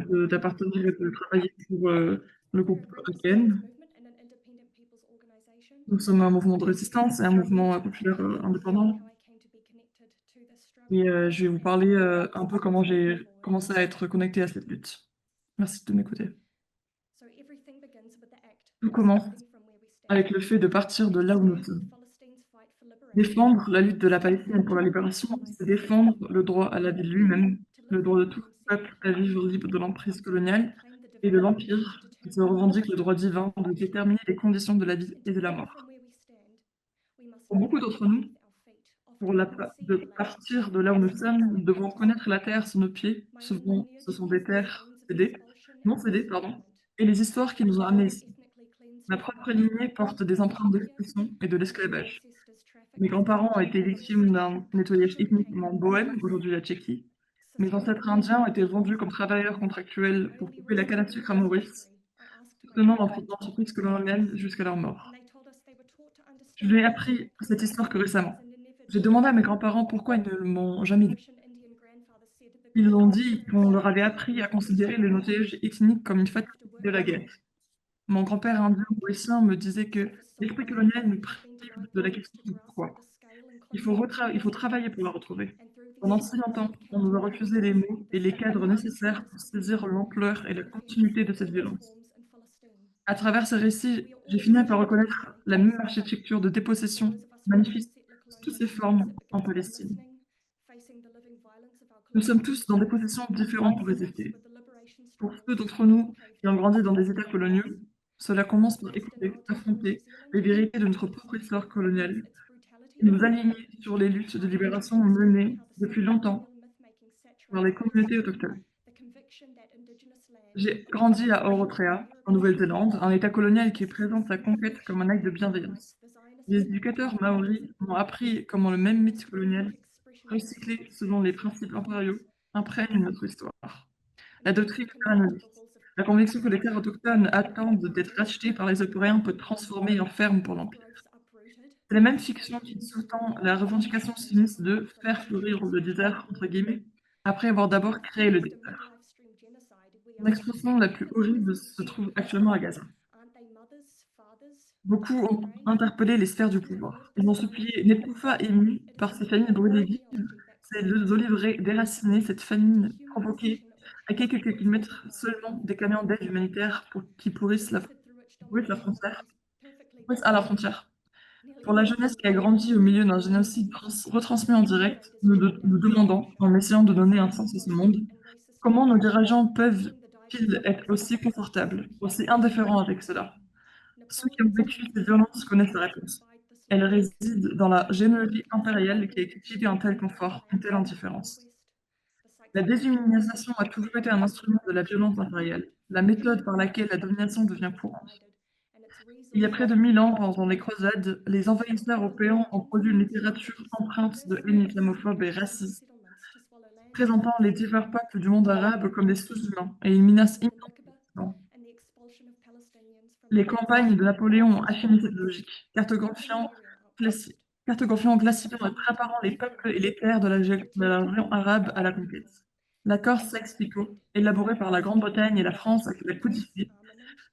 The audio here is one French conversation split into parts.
d'appartenir et de travailler pour, le groupe AKN. Nous sommes un mouvement de résistance et un mouvement, populaire, indépendant et je vais vous parler, un peu comment j'ai commencé à être connectée à cette lutte. Merci de m'écouter. Tout commence avec le fait de partir de là où nous sommes. Défendre la lutte de la Palestine pour la libération, c'est défendre le droit à la vie lui-même, le droit de tout peuple à vivre libre de l'emprise coloniale et de l'empire qui se revendique le droit divin de déterminer les conditions de la vie et de la mort. Pour beaucoup d'entre nous, pour de partir de là où nous sommes, nous devons connaître la terre sous nos pieds. Souvent, ce sont des terres cédées, non cédées, pardon, et les histoires qui nous ont amenés ici. Ma propre lignée porte des empreintes d'expulsion et de l'esclavage. Mes grands-parents ont été victimes d'un nettoyage ethnique en Bohême, aujourd'hui la Tchéquie. Mes ancêtres indiens ont été vendus comme travailleurs contractuels pour couper la canne à sucre à Maurice, soutenant l'entreprise coloniale jusqu'à leur mort. Je n'ai appris cette histoire que récemment. J'ai demandé à mes grands-parents pourquoi ils ne m'ont jamais dit. Ils ont dit qu'on leur avait appris à considérer le nettoyage ethnique comme une fatalité de la guerre. Mon grand-père indien mauricien me disait que l'esprit colonial nous prive de la question du pourquoi. Il faut travailler pour la retrouver. Pendant si longtemps, on nous a refusé les mots et les cadres nécessaires pour saisir l'ampleur et la continuité de cette violence. À travers ces récits, j'ai fini par reconnaître la même architecture de dépossession manifeste sous toutes ses formes en Palestine. Nous sommes tous dans des positions différentes pour résister. Pour ceux d'entre nous qui ont grandi dans des États coloniaux, cela commence par écouter, affronter les vérités de notre propre histoire coloniale et nous aligner sur les luttes de libération menées depuis longtemps par les communautés autochtones. J'ai grandi à Orotrea, en Nouvelle-Zélande, un État colonial qui présente sa conquête comme un acte de bienveillance. Les éducateurs maoris m'ont appris comment le même mythe colonial, recyclé selon les principes impériaux, imprègne notre histoire. La doctrine pharaonique, la conviction que les terres autochtones attendent d'être rachetées par les Européens peut transformer en ferme pour l'Empire. C'est la même fiction qui sous-tend la revendication sioniste de «faire fleurir le désert» entre guillemets, après avoir d'abord créé le désert. L'expression la plus horrible se trouve actuellement à Gaza. Beaucoup ont interpellé les sphères du pouvoir. Ils ont supplié Nekoufa, ému par ces famines brûlées vives, ces olives déracinées, cette famine provoquée à quelques kilomètres seulement des camions d'aide humanitaire qui pourrissent la frontière, pourrissent à la frontière. Pour la jeunesse qui a grandi au milieu d'un génocide retransmis en direct, nous demandons, en essayant de donner un sens à ce monde, comment nos dirigeants peuvent-ils être aussi confortables, aussi indifférents avec cela? Ceux qui ont vécu ces violences connaissent la réponse. Elle réside dans la généalogie impériale qui a cultivé un tel confort, une telle indifférence. La déshumanisation a toujours été un instrument de la violence impériale, la méthode par laquelle la domination devient courante. Il y a près de 1000 ans, pendant les croisades, les envahisseurs européens ont produit une littérature empreinte de haine islamophobe et raciste, présentant les divers peuples du monde arabe comme des sous-humains et une menace imminente pour l'Occident. Les campagnes de Napoléon ont affiné cette logique, cartographiant, classifiant et préparant les peuples et les terres de la région arabe à la conquête. L'accord Sykes-Picot, élaboré par la Grande-Bretagne et la France, a été codifié,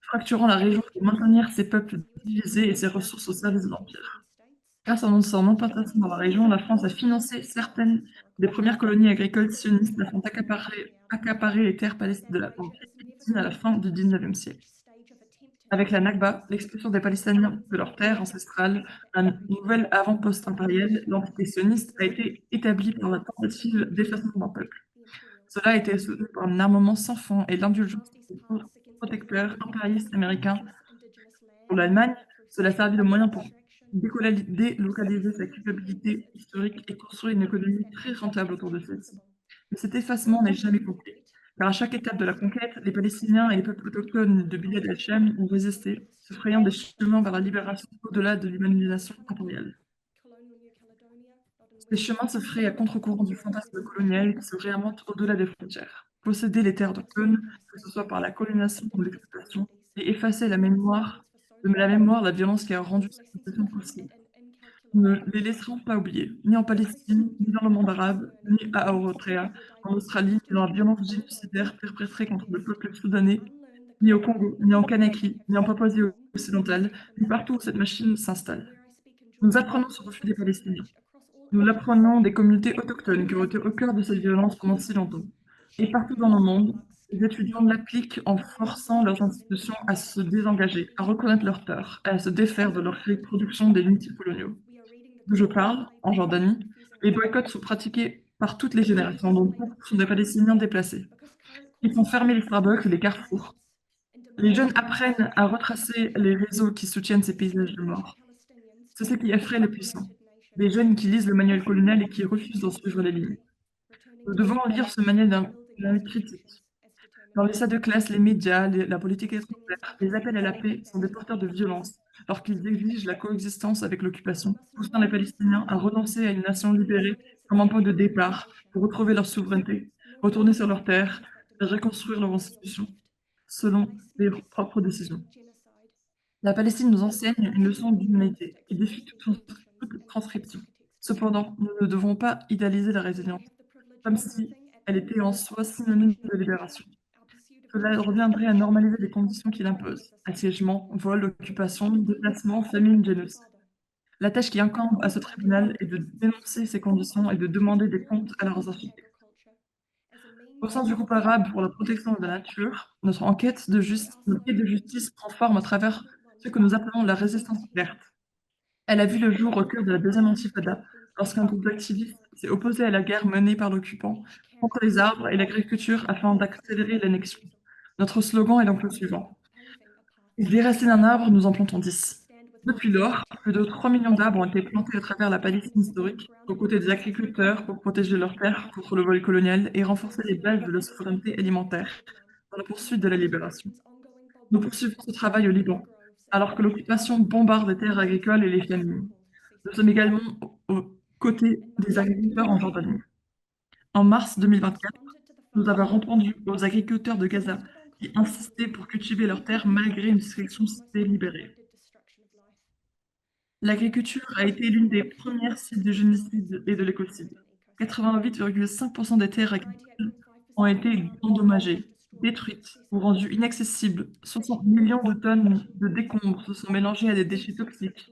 fracturant la région pour maintenir ses peuples divisés et ses ressources au service de l'Empire. Grâce à son implantation dans la région, la France a financé certaines des premières colonies agricoles sionistes afin d'accaparer les terres de la Palestine à la fin du XIXe siècle. Avec la Nakba, l'expulsion des Palestiniens de leurs terres ancestrales, un nouvel avant-poste impérial, l'entité sioniste a été établie par la tentative d'effacement d'un peuple. Cela a été soutenu par un armement sans fond et l'indulgence des protecteurs impérialistes américains. Pour l'Allemagne, cela a servi de moyen pour délocaliser sa culpabilité historique et construire une économie très rentable autour de celle-ci. Mais cet effacement n'est jamais complet, car à chaque étape de la conquête, les Palestiniens et les peuples autochtones de Bilad el-Sham ont résisté, se frayant des chemins vers la libération au-delà de l'humanisation impériale. Ces chemins se fraient à contre-courant du fantasme colonial qui se réinvente au-delà des frontières. Posséder les terres autochtones, que ce soit par la colonisation ou l'exploitation, et effacer la mémoire, la violence qui a rendu cette situation possible. ne les laisseront pas oublier, ni en Palestine, ni dans le monde arabe, ni à Eritrea, en Australie, ni dans la violence génocidaire perpétrée contre le peuple soudanais, ni au Congo, ni en Conakry, ni en Papouasie-Occidentale, ni partout où cette machine s'installe. Nous apprenons ce refus des Palestiniens. Nous l'apprenons des communautés autochtones qui ont été au cœur de cette violence pendant si longtemps. Et partout dans le monde, les étudiants l'appliquent en forçant leurs institutions à se désengager, à reconnaître leurs torts, à se défaire de leur reproduction des mythes coloniaux. D'où je parle, en Jordanie, les boycotts sont pratiqués par toutes les générations, dont beaucoup sont des Palestiniens déplacés. Ils font fermer les Starbucks et les carrefours. Les jeunes apprennent à retracer les réseaux qui soutiennent ces paysages de mort. C'est ce qui effraie les puissants. Des jeunes qui lisent le manuel colonial et qui refusent d'en suivre les lignes. Nous devons lire ce manuel d'un critique. Dans les salles de classe, les médias, la politique étrangère, les appels à la paix sont des porteurs de violence, alors qu'ils exigent la coexistence avec l'occupation, poussant les Palestiniens à renoncer à une nation libérée comme un point de départ pour retrouver leur souveraineté, retourner sur leurs terres et reconstruire leur institution, selon leurs propres décisions. La Palestine nous enseigne une leçon d'humanité qui défie toute transcription. Cependant, nous ne devons pas idéaliser la résilience, comme si elle était en soi synonyme de libération. Cela reviendrait à normaliser les conditions qu'il impose: assiégement, vol, occupation, déplacement, famine, génocide. La tâche qui incombe à ce tribunal est de dénoncer ces conditions et de demander des comptes à leurs architectes. Au sein du groupe arabe pour la protection de la nature, notre quête de justice prend forme à travers ce que nous appelons la résistance verte. Elle a vu le jour au cœur de la deuxième intifada, lorsqu'un groupe d'activistes s'est opposé à la guerre menée par l'occupant contre les arbres et l'agriculture afin d'accélérer l'annexion. Notre slogan est donc le suivant: des racines d'un arbre, nous en plantons 10. Depuis lors, plus de 3 millions d'arbres ont été plantés à travers la Palestine historique, aux côtés des agriculteurs pour protéger leurs terres contre le vol colonial et renforcer les bases de la souveraineté alimentaire dans la poursuite de la libération. Nous poursuivons ce travail au Liban, alors que l'occupation bombarde les terres agricoles et les familles. Nous sommes également aux côtés des agriculteurs en Jordanie. En mars 2024, nous avons répondu aux agriculteurs de Gaza qui insistaient pour cultiver leurs terres malgré une sélection délibérée. L'agriculture a été l'une des premières cibles du génocide et de l'écocide. 88,5% des terres agricoles ont été endommagées, détruites ou rendues inaccessibles. 60 millions de tonnes de décombres se sont mélangées à des déchets toxiques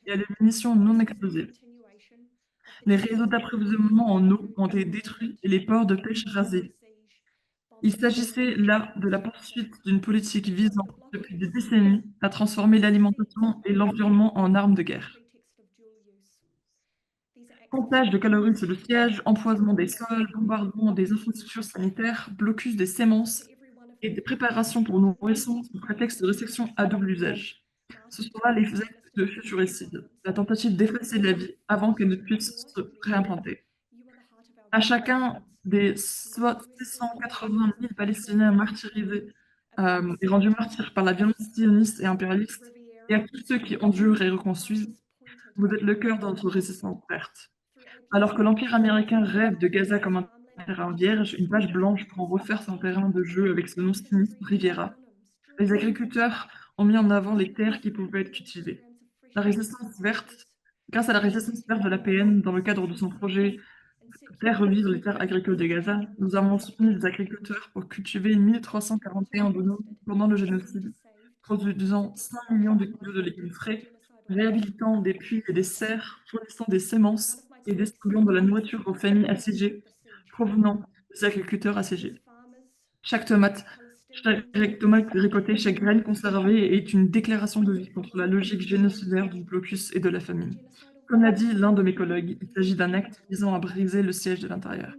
et à des munitions non explosives. Les réseaux d'approvisionnement en eau ont été détruits et les ports de pêche rasés. Il s'agissait là de la poursuite d'une politique visant, depuis des décennies, à transformer l'alimentation et l'environnement en armes de guerre. Comptage de calories sur le siège, empoisonnement des sols, bombardement des infrastructures sanitaires, blocus des semences et des préparations pour nourrissons sous prétexte de restrictions à double usage. Ce sont là les actes de futuricide, la tentative d'effacer la vie avant qu'elle ne puisse se réimplanter. À chacun des soit 680 000 Palestiniens martyrisés et rendus martyrs par la violence sioniste et impérialiste, et à tous ceux qui endurent et reconstruisent, vous êtes le cœur de notre résistance verte. Alors que l'Empire américain rêve de Gaza comme un terrain vierge, une page blanche pour en refaire son terrain de jeu avec ce nom sinistre Riviera, les agriculteurs ont mis en avant les terres qui pouvaient être cultivées. La résistance verte, grâce à la résistance verte de l'APN, dans le cadre de son projet Faire revivre les terres agricoles de Gaza, nous avons soutenu les agriculteurs pour cultiver 1341 bonhommes pendant le génocide, produisant 5 millions de kilos de légumes frais, réhabilitant des puits et des serres, fournissant des semences et distribuant de la nourriture aux familles assiégées provenant des agriculteurs assiégés. Chaque tomate récoltée, chaque graine conservée est une déclaration de vie contre la logique génocidaire du blocus et de la famine. Comme l'a dit l'un de mes collègues, il s'agit d'un acte visant à briser le siège de l'intérieur.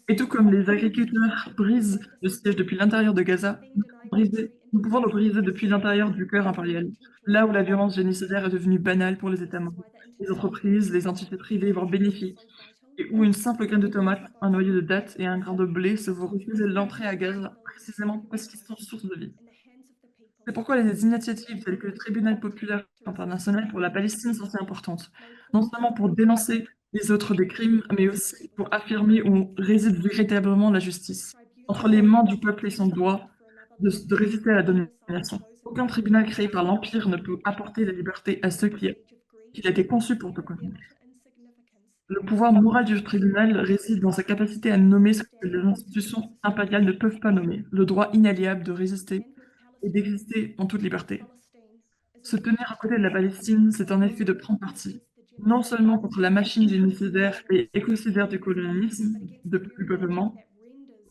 Et tout comme les agriculteurs brisent le siège depuis l'intérieur de Gaza, nous pouvons le briser depuis l'intérieur du cœur impérial, là où la violence génocidaire est devenue banale pour les États membres, les entreprises, les entités privées, voire bénéfiques, et où une simple graine de tomate, un noyau de date et un grain de blé se voient refuser l'entrée à Gaza, précisément parce qu'ils sont source de vie. C'est pourquoi les initiatives telles que le Tribunal populaire international pour la Palestine sont si importantes, non seulement pour dénoncer les autres des crimes, mais aussi pour affirmer où réside véritablement la justice, entre les mains du peuple et son droit de résister à la domination. Aucun tribunal créé par l'Empire ne peut apporter la liberté à ceux qui qu'il a été conçu pour te convaincre. Le pouvoir moral du tribunal réside dans sa capacité à nommer ce que les institutions impériales ne peuvent pas nommer, le droit inaliénable de résister et d'exister en toute liberté. Se tenir à côté de la Palestine, c'est en effet de prendre parti, non seulement contre la machine génocidaire et écocidaire du colonialisme, du peuplement,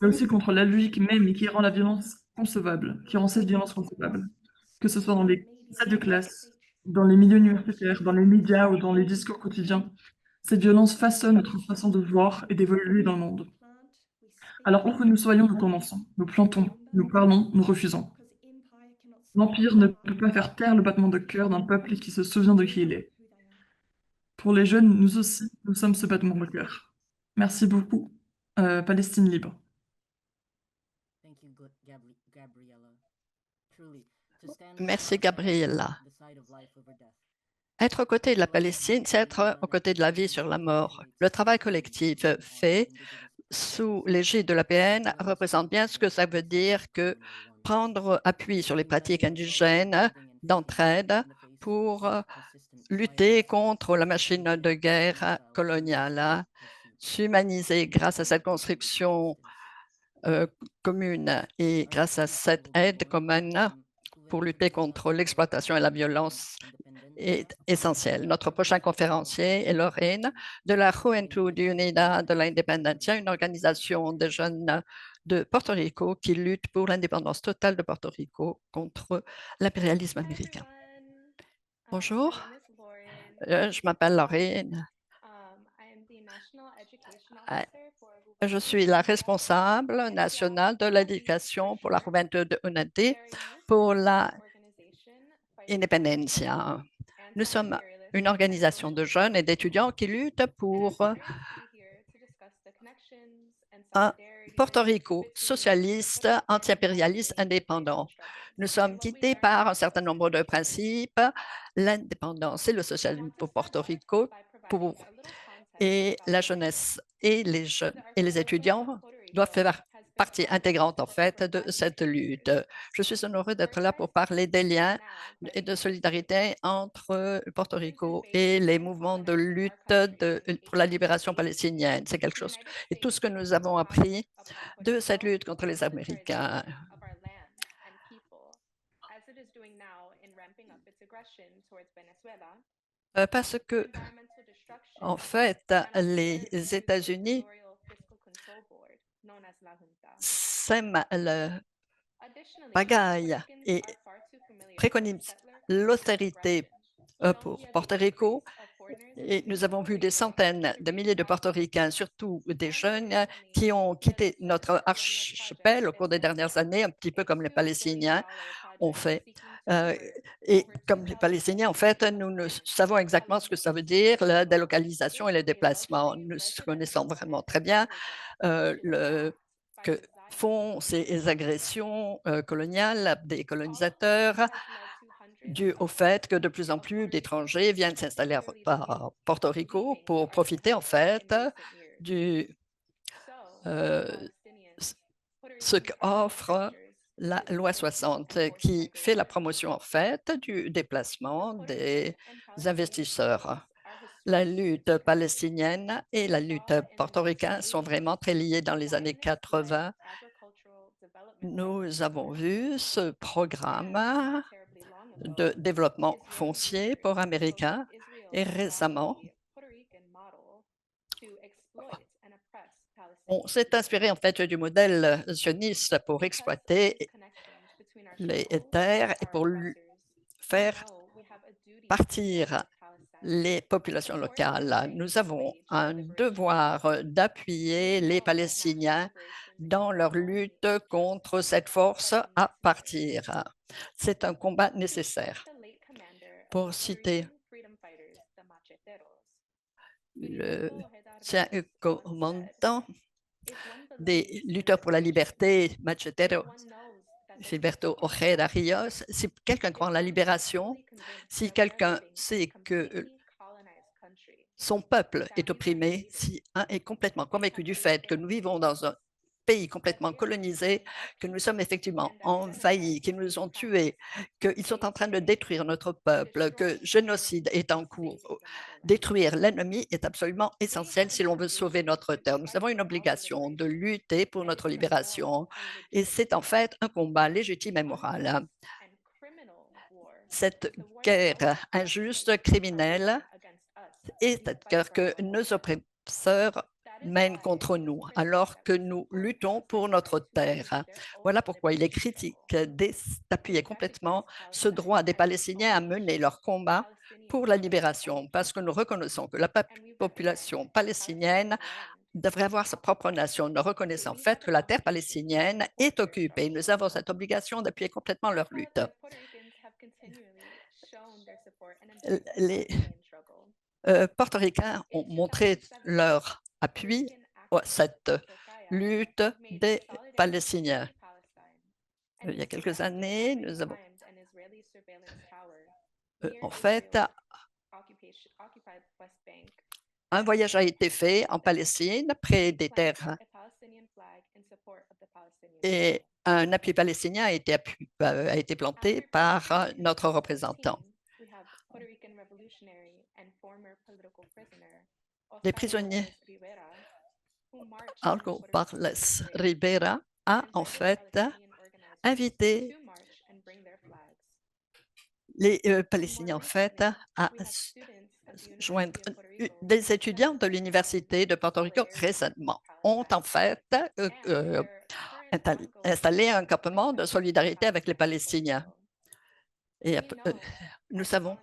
mais aussi contre la logique même qui rend la violence concevable, qui rend cette violence concevable, que ce soit dans les salles de classe, dans les milieux universitaires, dans les médias ou dans les discours quotidiens. Cette violence façonne notre façon de voir et d'évoluer dans le monde. Alors où que nous soyons, nous commençons, nous plantons, nous parlons, nous refusons. L'Empire ne peut pas faire taire le battement de cœur d'un peuple qui se souvient de qui il est. Pour les jeunes, nous aussi, nous sommes ce battement de cœur. Merci beaucoup. Palestine libre. Merci, Gabriella. Être aux côtés de la Palestine, c'est être aux côtés de la vie sur la mort. Le travail collectif fait sous l'égide de l'APN représente bien ce que ça veut dire que prendre appui sur les pratiques indigènes d'entraide pour lutter contre la machine de guerre coloniale, s'humaniser grâce à cette construction commune et grâce à cette aide commune pour lutter contre l'exploitation et la violence est essentiel. Notre prochain conférencier est Lorraine de la Juventud Unida de la Independencia, une organisation de jeunes de Porto Rico qui lutte pour l'indépendance totale de Porto Rico contre l'impérialisme américain. Bonjour, je m'appelle Lorraine. Je suis la responsable nationale de l'éducation pour la Juventud Unida pour la Independencia. Nous sommes une organisation de jeunes et d'étudiants qui luttent pour un Porto Rico socialiste, anti-impérialiste, indépendant. Nous sommes guidés par un certain nombre de principes, l'indépendance et le socialisme pour Porto Rico, et la jeunesse et les jeunes et les étudiants doivent faire partie intégrante en fait de cette lutte. Je suis honorée d'être là pour parler des liens et de solidarité entre Porto Rico et les mouvements de lutte pour la libération palestinienne. C'est quelque chose et tout ce que nous avons appris de cette lutte contre les Américains. Parce que, en fait, les États-Unis sèment le pagaille et préconisent l'austérité pour Porto Rico. Et nous avons vu des centaines de milliers de Portoricains, surtout des jeunes, qui ont quitté notre archipel au cours des dernières années, un petit peu comme les Palestiniens ont fait. Et comme les Palestiniens, en fait, nous savons exactement ce que ça veut dire, la délocalisation et le déplacement. Nous connaissons vraiment très bien que font ces agressions coloniales des colonisateurs dû au fait que de plus en plus d'étrangers viennent s'installer à Porto Rico pour profiter en fait du ce qu'offre la loi 60 qui fait la promotion en fait du déplacement des investisseurs. La lutte palestinienne et la lutte portoricaine sont vraiment très liées dans les années 80. Nous avons vu ce programme de développement foncier pour Américains et récemment, on s'est inspiré en fait du modèle sioniste pour exploiter les terres et pour faire partir les populations locales. Nous avons un devoir d'appuyer les Palestiniens dans leur lutte contre cette force à partir. C'est un combat nécessaire. Pour citer le commandant des lutteurs pour la liberté, Machetero, Gilberto Ojeda Rios, si quelqu'un croit en la libération, si quelqu'un sait que son peuple est opprimé, si un est complètement convaincu du fait que nous vivons dans un pays complètement colonisés, que nous sommes effectivement envahis, qu'ils nous ont tués, qu'ils sont en train de détruire notre peuple, que génocide est en cours. Détruire l'ennemi est absolument essentiel si l'on veut sauver notre terre. Nous avons une obligation de lutter pour notre libération et c'est en fait un combat légitime et moral. Cette guerre injuste, criminelle, et cette guerre que nos oppresseurs mènent contre nous, alors que nous luttons pour notre terre. Voilà pourquoi il est critique d'appuyer complètement ce droit des Palestiniens à mener leur combat pour la libération, parce que nous reconnaissons que la population palestinienne devrait avoir sa propre nation. Nous reconnaissons en fait que la terre palestinienne est occupée. Nous avons cette obligation d'appuyer complètement leur lutte. Les Portoricains ont montré leur appui à cette lutte des Palestiniens. Il y a quelques années, nous avons en fait un voyage a été fait en Palestine, près des terres, et un appui palestinien a été planté par notre représentant. Les prisonniers, Algo Barles Rivera a en fait invité les Palestiniens en fait à joindre des étudiants de l'Université de Porto Rico récemment ont en fait installé un campement de solidarité avec les Palestiniens. Et nous savons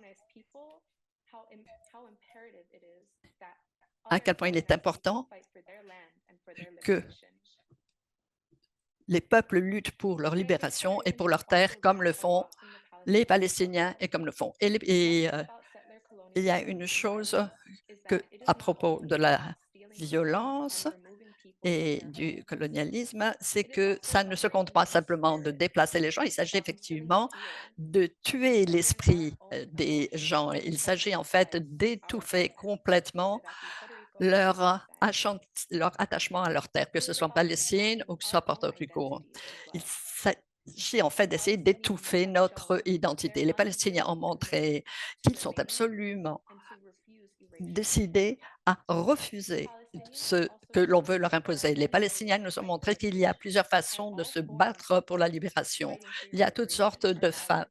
à quel point il est important que les peuples luttent pour leur libération et pour leur terre comme le font les Palestiniens et comme le font. Il y a une chose à propos de la violence et du colonialisme, c'est que ça ne se compte pas simplement de déplacer les gens, il s'agit effectivement de tuer l'esprit des gens. Il s'agit en fait d'étouffer complètement leur attachement à leur terre, que ce soit en Palestine ou que ce soit à Porto Rico. Il s'agit en fait d'essayer d'étouffer notre identité. Les Palestiniens ont montré qu'ils sont absolument décidés à refuser ce que l'on veut leur imposer. Les Palestiniens nous ont montré qu'il y a plusieurs façons de se battre pour la libération. Il y a toutes sortes de façons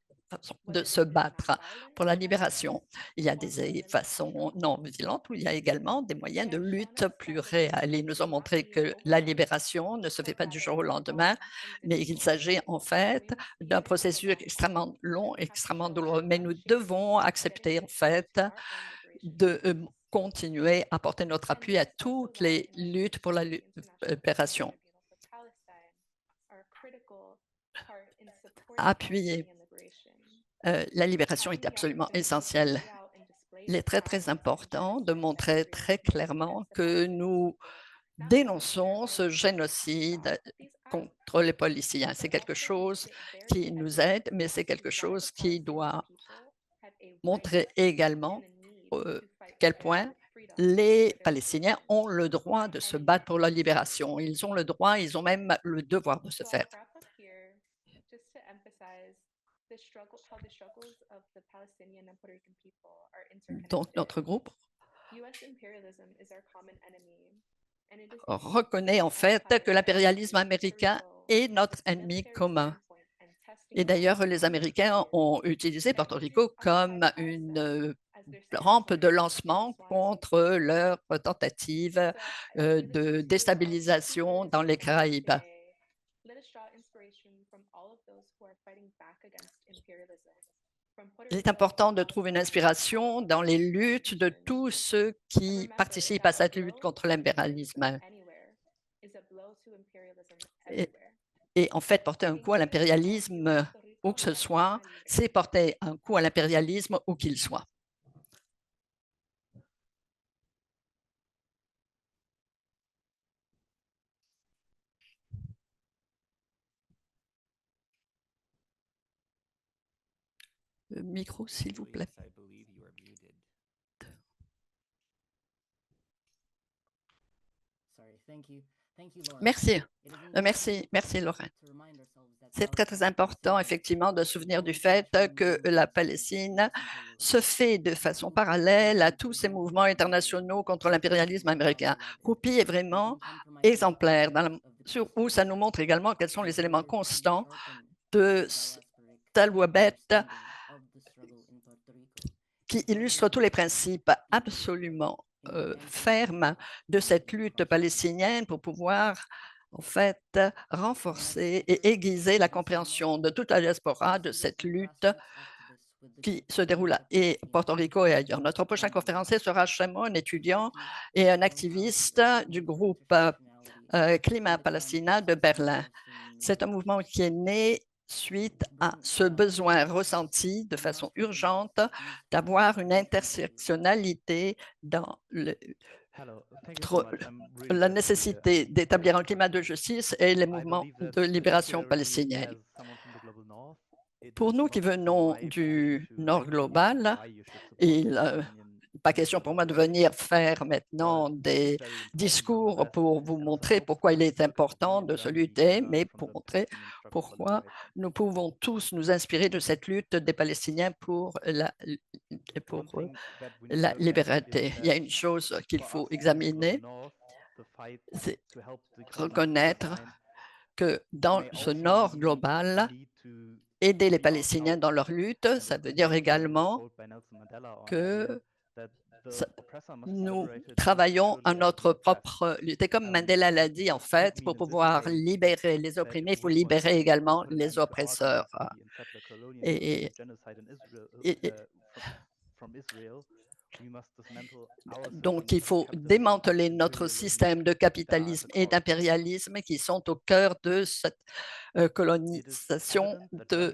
de se battre pour la libération. Il y a des façons non violentes où il y a également des moyens de lutte plus réels. Ils nous ont montré que la libération ne se fait pas du jour au lendemain, mais qu'il s'agit en fait d'un processus extrêmement long, extrêmement douloureux. Mais nous devons accepter en fait de continuer à apporter notre appui à toutes les luttes pour la libération. Appuyer la libération est absolument essentielle. Il est très, très important de montrer très clairement que nous dénonçons ce génocide contre les Palestiniens. C'est quelque chose qui nous aide, mais c'est quelque chose qui doit montrer également quel point les Palestiniens ont le droit de se battre pour leur libération. Ils ont le droit, ils ont même le devoir de se faire. Donc, notre groupe reconnaît en fait que l'impérialisme américain est notre ennemi commun. Et d'ailleurs, les Américains ont utilisé Porto Rico comme une rampe de lancement contre leur tentative de déstabilisation dans les Caraïbes. Il est important de trouver une inspiration dans les luttes de tous ceux qui participent à cette lutte contre l'impérialisme. Et en fait, porter un coup à l'impérialisme, où que ce soit, c'est porter un coup à l'impérialisme où qu'il soit. Micro, s'il vous plaît. Merci. Merci, Laurent. C'est très important, effectivement, de se souvenir du fait que la Palestine se fait de façon parallèle à tous ces mouvements internationaux contre l'impérialisme américain. Roupi est vraiment exemplaire, où ça nous montre également quels sont les éléments constants de Talwabet qui illustrent tous les principes absolument fermes de cette lutte palestinienne pour pouvoir en fait, renforcer et aiguiser la compréhension de toute la diaspora de cette lutte qui se déroule à Porto Rico et ailleurs. Notre prochain conférencier sera Shimon, un étudiant et un activiste du groupe Climat Palestina de Berlin. C'est un mouvement qui est né suite à ce besoin ressenti de façon urgente d'avoir une intersectionnalité dans la nécessité d'établir un climat de justice et les mouvements de libération palestinienne. Pour nous qui venons du Nord global, il n'est pas question pour moi de venir faire maintenant des discours pour vous montrer pourquoi il est important de se lutter, mais pour montrer pourquoi nous pouvons tous nous inspirer de cette lutte des Palestiniens pour la liberté. Il y a une chose qu'il faut examiner, c'est reconnaître que dans ce Nord global, aider les Palestiniens dans leur lutte, ça veut dire également que nous travaillons à notre propre lutte. Et comme Mandela l'a dit, en fait, pour pouvoir libérer les opprimés, il faut libérer également les oppresseurs. Donc, il faut démanteler notre système de capitalisme et d'impérialisme qui sont au cœur de cette colonisation de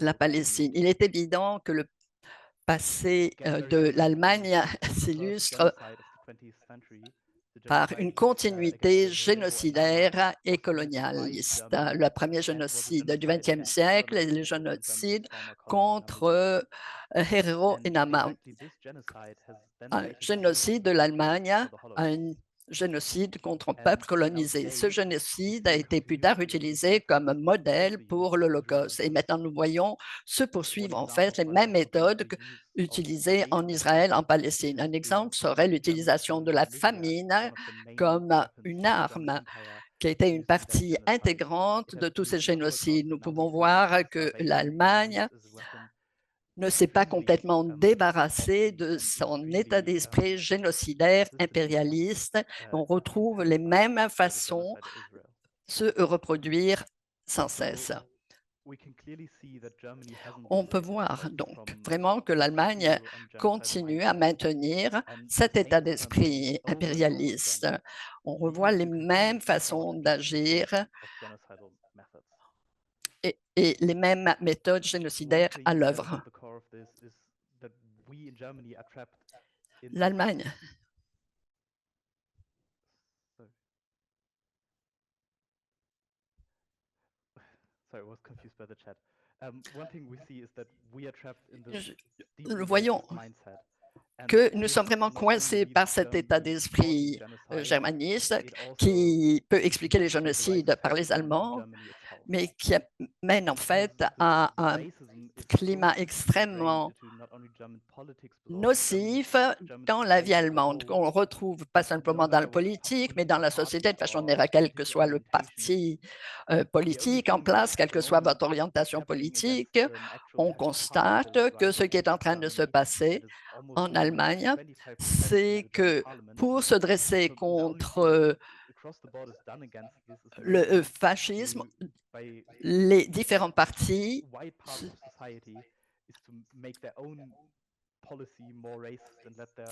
la Palestine. Il est évident que le passé de l'Allemagne s'illustre par une continuité génocidaire et colonialiste. Le premier génocide du XXe siècle est le génocide contre Herero et Nama. Un génocide de l'Allemagne, un génocide contre un peuple colonisé. Ce génocide a été plus tard utilisé comme modèle pour l'Holocauste. Et maintenant, nous voyons se poursuivre en fait les mêmes méthodes utilisées en Israël, en Palestine. Un exemple serait l'utilisation de la famine comme une arme qui a été une partie intégrante de tous ces génocides. Nous pouvons voir que l'Allemagne ne s'est pas complètement débarrassée de son état d'esprit génocidaire, impérialiste. On retrouve les mêmes façons se reproduire sans cesse. On peut voir donc vraiment que l'Allemagne continue à maintenir cet état d'esprit impérialiste. On revoit les mêmes façons d'agir et les mêmes méthodes génocidaires à l'œuvre. L'Allemagne nous voyons que nous sommes vraiment coincés par cet état d'esprit germaniste qui peut expliquer les génocides par les Allemands, mais qui mène en fait à un climat extrêmement nocif dans la vie allemande, qu'on retrouve pas simplement dans la politique, mais dans la société de façon générale, quel que soit le parti politique en place, quelle que soit votre orientation politique. On constate que ce qui est en train de se passer en Allemagne, c'est que pour se dresser contre le fascisme, les différents partis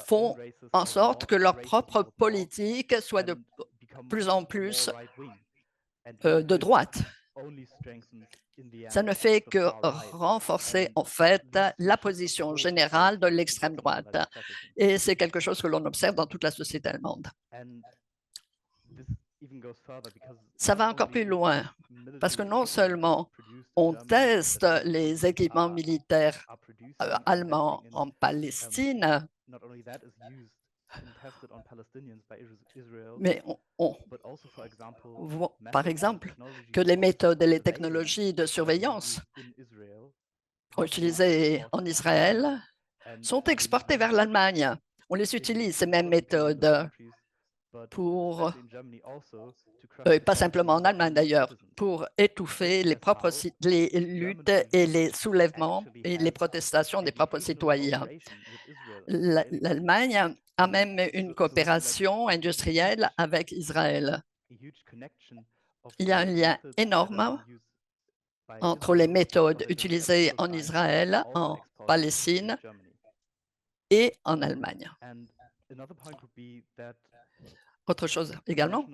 font en sorte que leur propre politique soit de plus en plus de droite. Ça ne fait que renforcer en fait la position générale de l'extrême droite. Et c'est quelque chose que l'on observe dans toute la société allemande. Ça va encore plus loin, parce que non seulement on teste les équipements militaires allemands en Palestine, Mais on voit, par exemple, que les méthodes et les technologies de surveillance utilisées en Israël sont exportées vers l'Allemagne. On les utilise, ces mêmes méthodes, pour, pas simplement en Allemagne d'ailleurs, pour étouffer les luttes et les soulèvements et les protestations des propres citoyens. L'Allemagne a même une coopération industrielle avec Israël. Il y a un lien énorme entre les méthodes utilisées en Israël, en Palestine et en Allemagne. Autre chose également,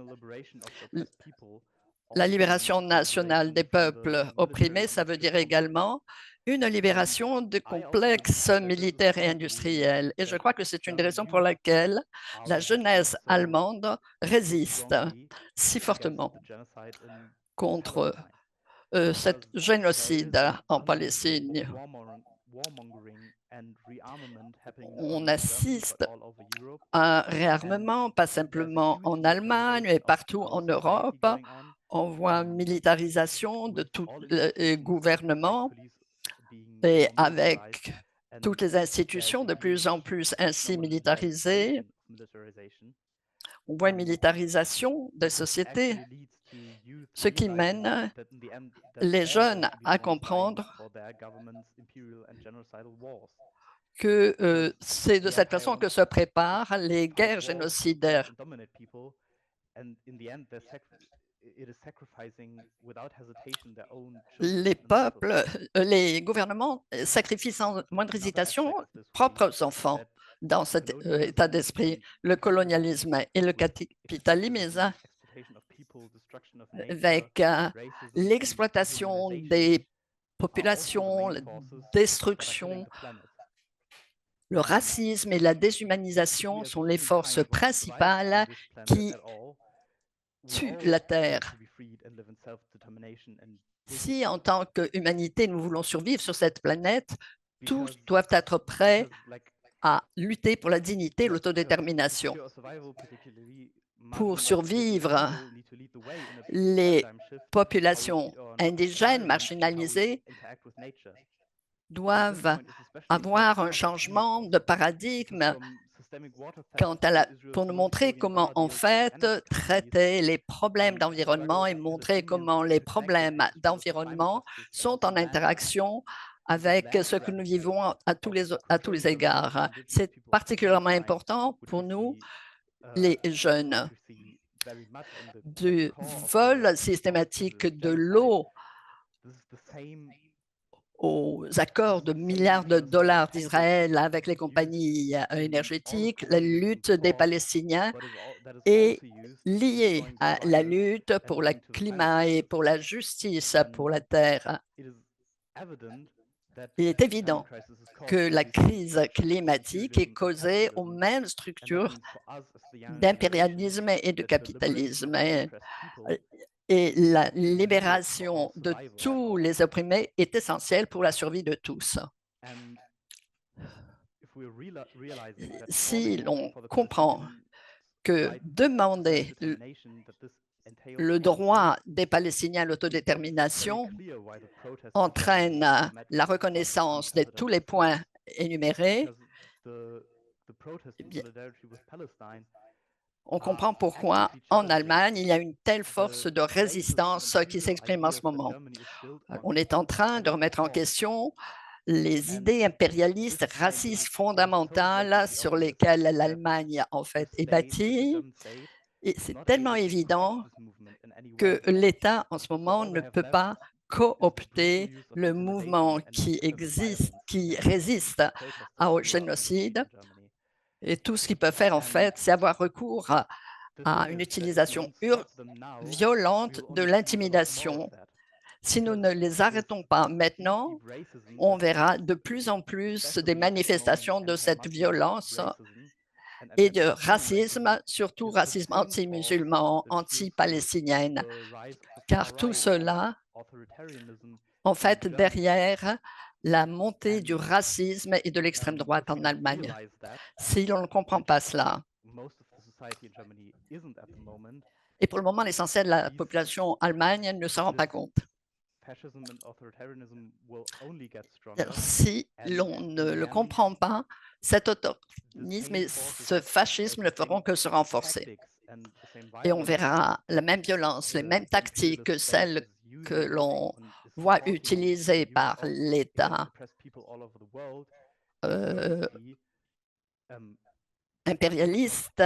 la libération nationale des peuples opprimés, ça veut dire également une libération de complexes militaires et industriels. Et je crois que c'est une des raisons pour laquelle la jeunesse allemande résiste si fortement contre cet génocide en Palestine. On assiste à un réarmement, pas simplement en Allemagne, mais partout en Europe. On voit une militarisation de tout le gouvernement et avec toutes les institutions de plus en plus ainsi militarisées. On voit une militarisation des sociétés, ce qui mène les jeunes à comprendre que c'est de cette façon que se préparent les guerres génocidaires. Les peuples, les gouvernements sacrifient sans moindre hésitation propres enfants dans cet état d'esprit. Le colonialisme et le capitalisme avec l'exploitation des populations, la destruction, le racisme et la déshumanisation sont les forces principales qui tuent la Terre. Si, en tant qu'humanité, nous voulons survivre sur cette planète, tous doivent être prêts à lutter pour la dignité et l'autodétermination. Pour survivre, les populations indigènes marginalisées doivent avoir un changement de paradigme pour nous montrer comment, en fait, traiter les problèmes d'environnement et montrer comment les problèmes d'environnement sont en interaction avec ce que nous vivons à tous les égards. C'est particulièrement important pour nous, les jeunes. Du vol systématique de l'eau aux accords de milliards de dollars d'Israël avec les compagnies énergétiques, la lutte des Palestiniens est liée à la lutte pour le climat et pour la justice pour la terre. Il est évident que la crise climatique est causée aux mêmes structures d'impérialisme et de capitalisme. Et la libération de tous les opprimés est essentielle pour la survie de tous. Si l'on comprend que demander le droit des Palestiniens à l'autodétermination entraîne la reconnaissance de tous les points énumérés, on comprend pourquoi en Allemagne, il y a une telle force de résistance qui s'exprime en ce moment. On est en train de remettre en question les idées impérialistes, racistes fondamentales sur lesquelles l'Allemagne, en fait, est bâtie. Et c'est tellement évident que l'État, en ce moment, ne peut pas coopter le mouvement qui existe, qui résiste au génocide. Et tout ce qu'ils peuvent faire, en fait, c'est avoir recours à une utilisation violente de l'intimidation. Si nous ne les arrêtons pas maintenant, on verra de plus en plus des manifestations de cette violence et de racisme, surtout racisme anti-musulman, anti-palestinien, car tout cela, en fait, derrière la montée du racisme et de l'extrême droite en Allemagne. Si l'on ne comprend pas cela, Et pour le moment, l'essentiel de la population allemande ne s'en rend pas compte. Alors, si l'on ne le comprend pas, cet autoritarisme et ce fascisme ne feront que se renforcer. Et on verra la même violence, les mêmes tactiques que celles que l'on voit utilisées par l'État impérialiste.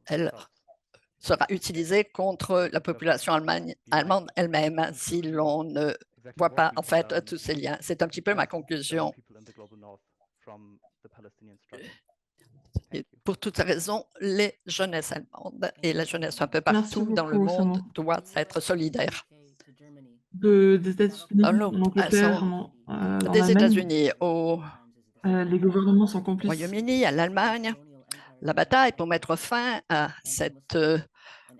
Elle sera utilisée contre la population allemande elle-même si l'on ne voit pas en fait tous ces liens. C'est un petit peu ma conclusion. Et pour toutes ces raisons, les jeunesses allemandes et la jeunesse un peu partout dans le monde doivent être solidaires. Des États-Unis, en Angleterre, dans des l'Allemagne, États-Unis au les gouvernements sont complices. Royaume-Uni, à l'Allemagne, la bataille pour mettre fin à cette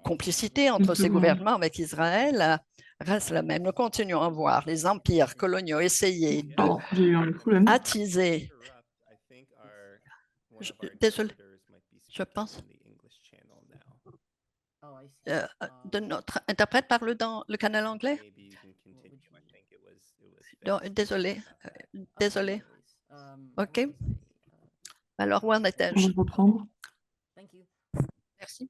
complicité entre ces gouvernements avec Israël reste la même. Nous continuons à voir les empires coloniaux essayer de attiser. Désolé, je pense. De notre interprète parle dans le canal anglais. Non, désolé, désolé. OK. Alors, où en étais-je? On va reprendre. Merci.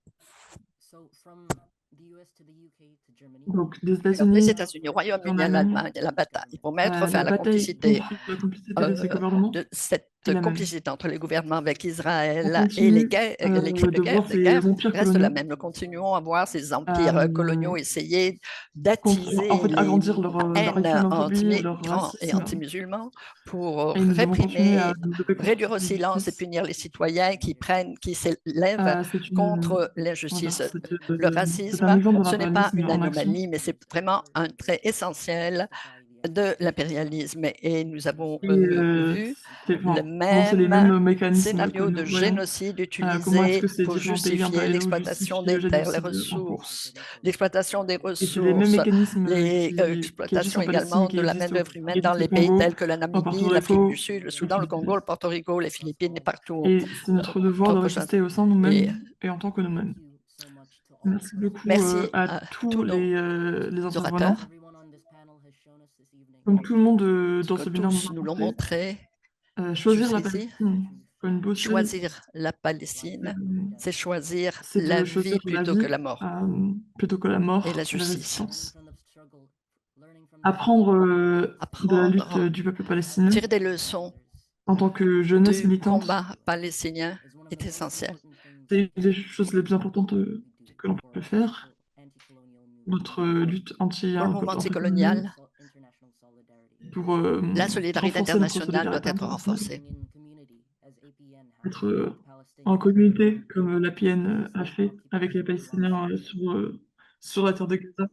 Donc, des Les États-Unis, États-Unis, au Royaume-Uni, à l'Allemagne, la bataille pour mettre fin à la complicité de ces gouvernements. de cette complicité entre les gouvernements avec Israël On et les crimes de de guerre, voir ces empires reste coloniaux la même. Nous continuons à voir ces empires coloniaux essayer d'attiser en fait, agrandir la leur haine islamophobie, leur anti-migrants et racisme. anti-musulmans pour Et nous devons continuer réprimer, à nous lever contre réduire au cette silence et injustice. punir les citoyens qui s'élèvent contre l'injustice. Le C'est un racisme, exemple ce n'est pas d'impérialisme une en action. anomalie, mais c'est vraiment un trait essentiel de l'impérialisme. Et nous avons vu c'est le les même mêmes mécanismes que scénario nous de voyons. génocide Comment est-ce utilisé que ces pour différents pays justifier impériaux l'exploitation justifient le des terres, les génocide en cours? ressources, l'exploitation des Et c'est les mêmes ressources, mécanismes qui agissent l'exploitation en Palestine également qui de la existent main-d'œuvre humaine dans au les pays Congo, tels que la à Porto Namibie, l'Afrique du Rico, Sud, le aux Soudan, le Congo, Philippines. le Porto Rico, les Philippines et partout. Et c'est notre devoir de résister au sein de nous-mêmes et en tant que nous-mêmes. Merci beaucoup Merci à tous les intervenants. orateurs. Comme tout le monde dans ce bilan Tous nous l'ont montré. choisir la Palestine comme une boussole, choisir la Palestine, c'est choisir c'est la de vie choisir la plutôt vie que la mort plutôt que la mort et la et la justice. résistance. Apprendre de la lutte du peuple palestinien tirer des leçons en tant que jeunesse du militante, combat palestinien est essentiel. c'est une des choses les plus importantes que l'on peut faire. Notre lutte Pour le mouvement anticolonial, pour la solidarité renforcer notre solidarité doit solidarité être internationale. renforcée. Être en communauté comme l'APN a fait avec les Palestiniens sur la terre de Gaza.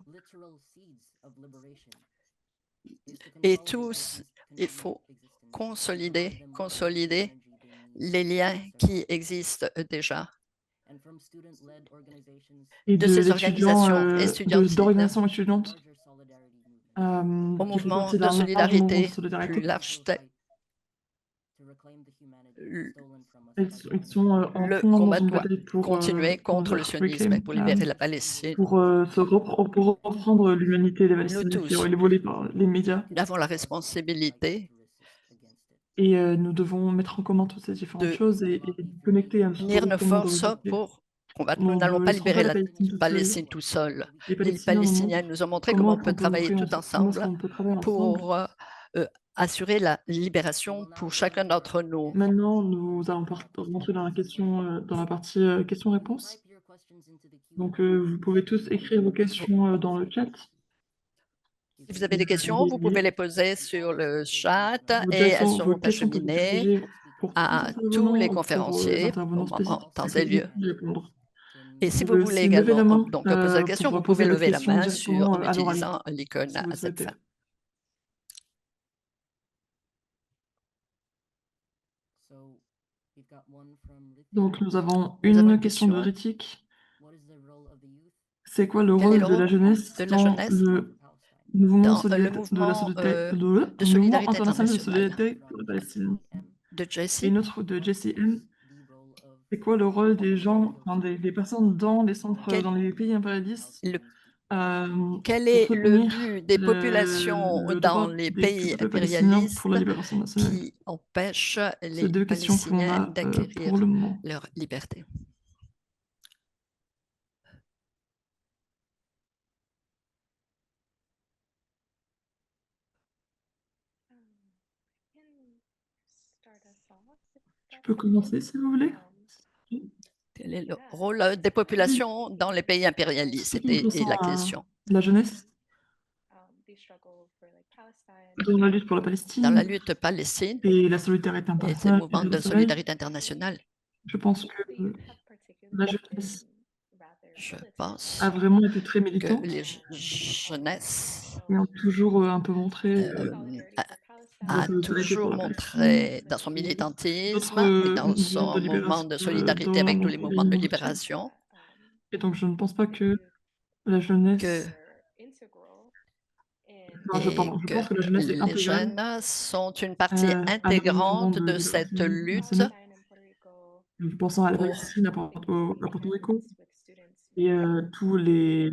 Et tous, il faut consolider les liens qui existent déjà. Et de ces organisations d'organisations étudiantes au qui font mouvement partie de d'un large mouvement de solidarité solidarité. plus large. Ils sont en Le fond dans combat une doit bataille pour continuer contre le sionisme et pour libérer la Palestine. pour reprendre l'humanité des Nous Palestiniens qui tous, ont été volés par les médias. nous avons la responsabilité Et nous devons mettre en commun toutes ces différentes de choses et connecter à notre unir nos groupe commun de forces réfugiés. pour combattre. Nous On n'allons ne pas laissera libérer pas la la Palestine Palestine tout seul. Les Les Palestiniens nous ont montré comment on peut travailler tout ensemble pour assurer la libération pour chacun d'entre nous. Maintenant, nous allons rentrer dans dans la partie questions-réponses. Donc, vous pouvez tous écrire vos questions dans le chat. Si vous avez des questions, vous pouvez les poser sur le chat et elles seront Vos questions peuvent être acheminées dirigées pour à tous les conférenciers au moment, temps et lieu. Et si vous voulez aussi lever la également main donc poser la question, pour vous poser pouvez votre lever la question main directement en à l'oral, utilisant l'icône si vous à cette souhaitez. fin. Donc, nous avons une question de Ritik. C'est quoi le rôle de la jeunesse dans le mouvement international de solidarité pour la Palestine? De Jesse. Et une autre de Jesse M. C'est quoi le rôle des gens, enfin des personnes dans les centres, Quel, dans les pays impérialistes, le- quel pour est le soutenir but des populations le dans droit les des pays peuples palestiniens pour la impérialistes libération nationale? qui empêchent C'est les 2 questions qu'on Palestiniens a, pour d'acquérir le moment. leur liberté? Je peux commencer si vous voulez? Quel est le rôle des populations dans les pays impérialistes? Surtout C'était pensant la à question. la jeunesse dans la lutte pour la Dans la Palestine lutte palestine et la solidarité et ces internationale et mouvements de Jérusalem, solidarité internationale, je pense que la jeunesse je pense a vraiment été très que militante les jeunesses et ont toujours, un peu montré, a, la a solidarité pour toujours la Palestine montré dans son et d'autres, militantisme et dans mouvements de son mouvement libération, de solidarité dans le avec tous monde les mouvements de entier libération et donc je ne pense pas que la que, jeunesse enfin je que pense que la jeunesse est les intégrale, jeunes sont une partie à nos mouvements intégrante de de libération cette lutte nationale. Pensant à la pour Palestine, à Porto Rico et tous les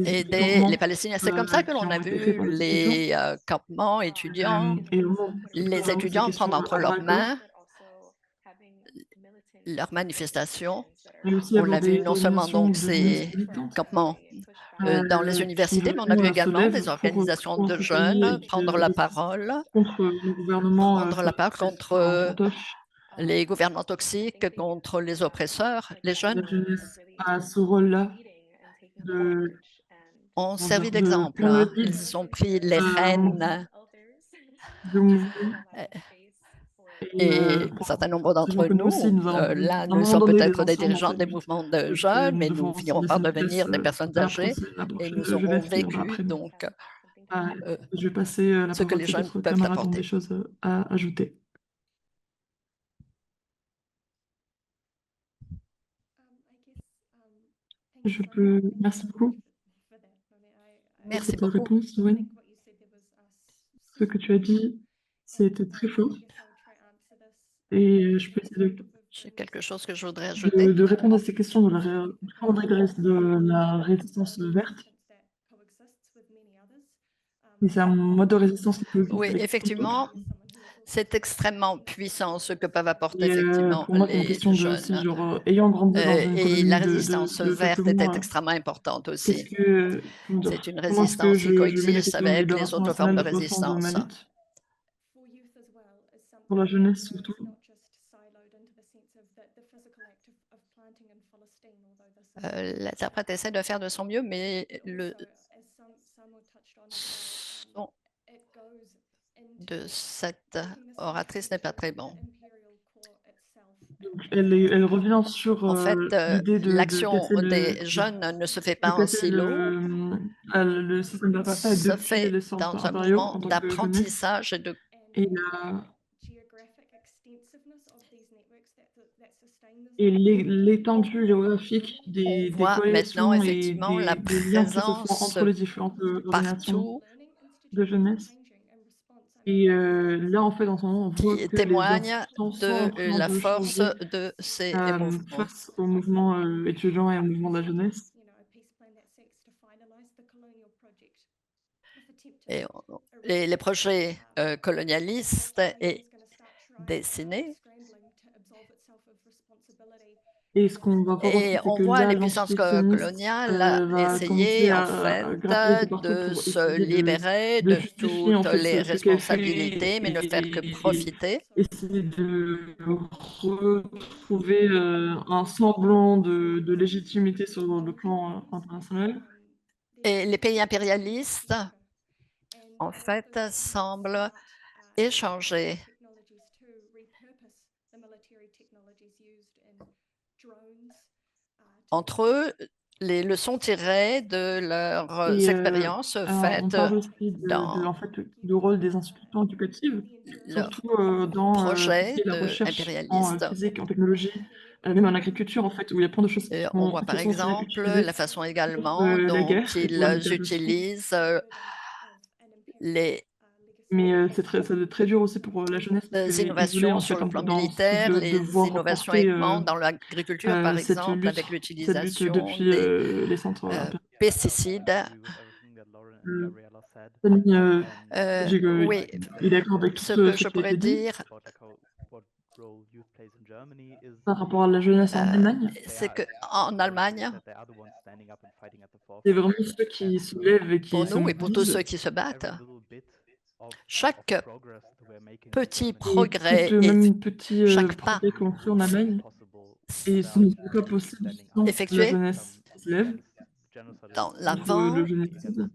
aider les mouvements, Palestiniens. C'est comme ça que qui l'on a ont été faits vu par les étudiants, les campements étudiants, et au moment où se les tournent ces étudiants questions prendre entre à bras leurs le corps, mains leurs manifestations. mais aussi On avoir a vu des non seulement organisations donc de jeunesse ces militantes, campements dans les qui universités, mais on a vu vraiment, se également des lèvent organisations pour un de seul pays jeunes et qui, prendre la résistent parole, contre le gouvernement, prendre la parole contre fantoche. les gouvernements toxiques, contre les oppresseurs. Les La jeunes jeunesse a ce rôle-là de ont comment servi dire? De d'exemple. prendre le lead, Ils ont pris les heu, rênes de mouvements et et un pour certain nombre sachant d'entre que nous aussi, nous, nous allons là, à un nous moment sommes donné des peut-être des anciens dans dirigeants cette des lutte, mouvements de donc jeunes, nous mais nous devons aussi finirons laisser par la place, devenir des personnes à la âgées et prochaine nous aurons jeunesse qui viendra vécu après nous. donc Ah, euh, je vais passer, la ce que parole les si jeunes d'autres peuvent camarades ont des apporter. choses, à ajouter. Je peux merci beaucoup pour Merci cette beaucoup. réponse, Owen. Ce que tu as dit, c'était très fort et je peux essayer J'ai quelque chose que je voudrais ajouter. de répondre à ces questions de la résistance verte. Et c'est un mode de résistance qui peut exister Oui, avec effectivement, d'autres. c'est extrêmement puissant ce que peuvent apporter Et effectivement pour moi, c'est une les question de aussi, jeunes. genre, ayant grandi dans une Et la colonie résistance de verte peuplement, était extrêmement importante qu'est-ce aussi. que comment C'est dire? une Comment est-ce que résistance qui je mets les coexiste questions de avec les libération autres formes de nationale au centre de ma résistance. lutte? Pour la jeunesse surtout. L'interprète essaie de faire de son mieux, mais le son de cette oratrice n'est pas très bon. Donc elle revient sur, En fait, l'idée de l'action casser des jeunes ne se fait pas en silo, le système d'apartheid se depuis fait les centres dans un impériaux mouvement en tant que jeunesse d'apprentissage et de et l'étendue géographique on des voit maintenant coalitions et effectivement la des liens qui se font présence entre les différentes, organisations partout de jeunesse et là, en fait, en ce moment, on voit qui que les témoigne institutions sont en de train la de force changer, de ces mouvements. face au mouvement, étudiant et au mouvement de la jeunesse. Et, les projets colonialistes et dessinés. Et ce qu'on va voir Et aussi, c'est on que voit là, les puissances l'Entité sioniste, coloniales va commencer essayer en à fait grappiller un peu partout de pour se essayer libérer de de justifier, en toutes fait, les ce qu'elle fait responsabilités, mais ne faire que et profiter. essayer de retrouver, un semblant de légitimité sur le plan, international. Et les pays impérialistes, en fait, semblent échanger entre eux les leçons tirées de leurs Et expériences alors on faites parle aussi dans en fait, du rôle des institutions éducatives, leur surtout, dans, tout ce projet qui est la recherche en, impérialiste. physique, en technologie, même en agriculture, en fait, où il y a plein de choses Et on voit qui par sont aussi exemple utilisées la façon pour, également la dont guerre et pour la ils militarisation. utilisent les Mais ça doit être très dur aussi pour, la jeunesse parce Les qu'elle est isolée, innovations en sur fait, le un peu plan dans ce truc militaire, de les devoir innovations porter, également dans l'agriculture, par exemple, avec cette lutte l'utilisation depuis, des les centres impériaux. pesticides. Samy, Oui, est d'accord avec tout ce ce que ce je qui a pourrais été dit dire, par rapport à la jeunesse en Allemagne. c'est qu'en Allemagne, C'est vraiment ceux qui se lèvent et pour qui se nous et pour tous ceux mobilisent qui se battent, chaque petit et progrès et même petit, chaque pas progrès qu'on fait en Allemagne et ce ne serait pas possible sans la effectué jeunesse qui se lève dans contre le l'avant génocide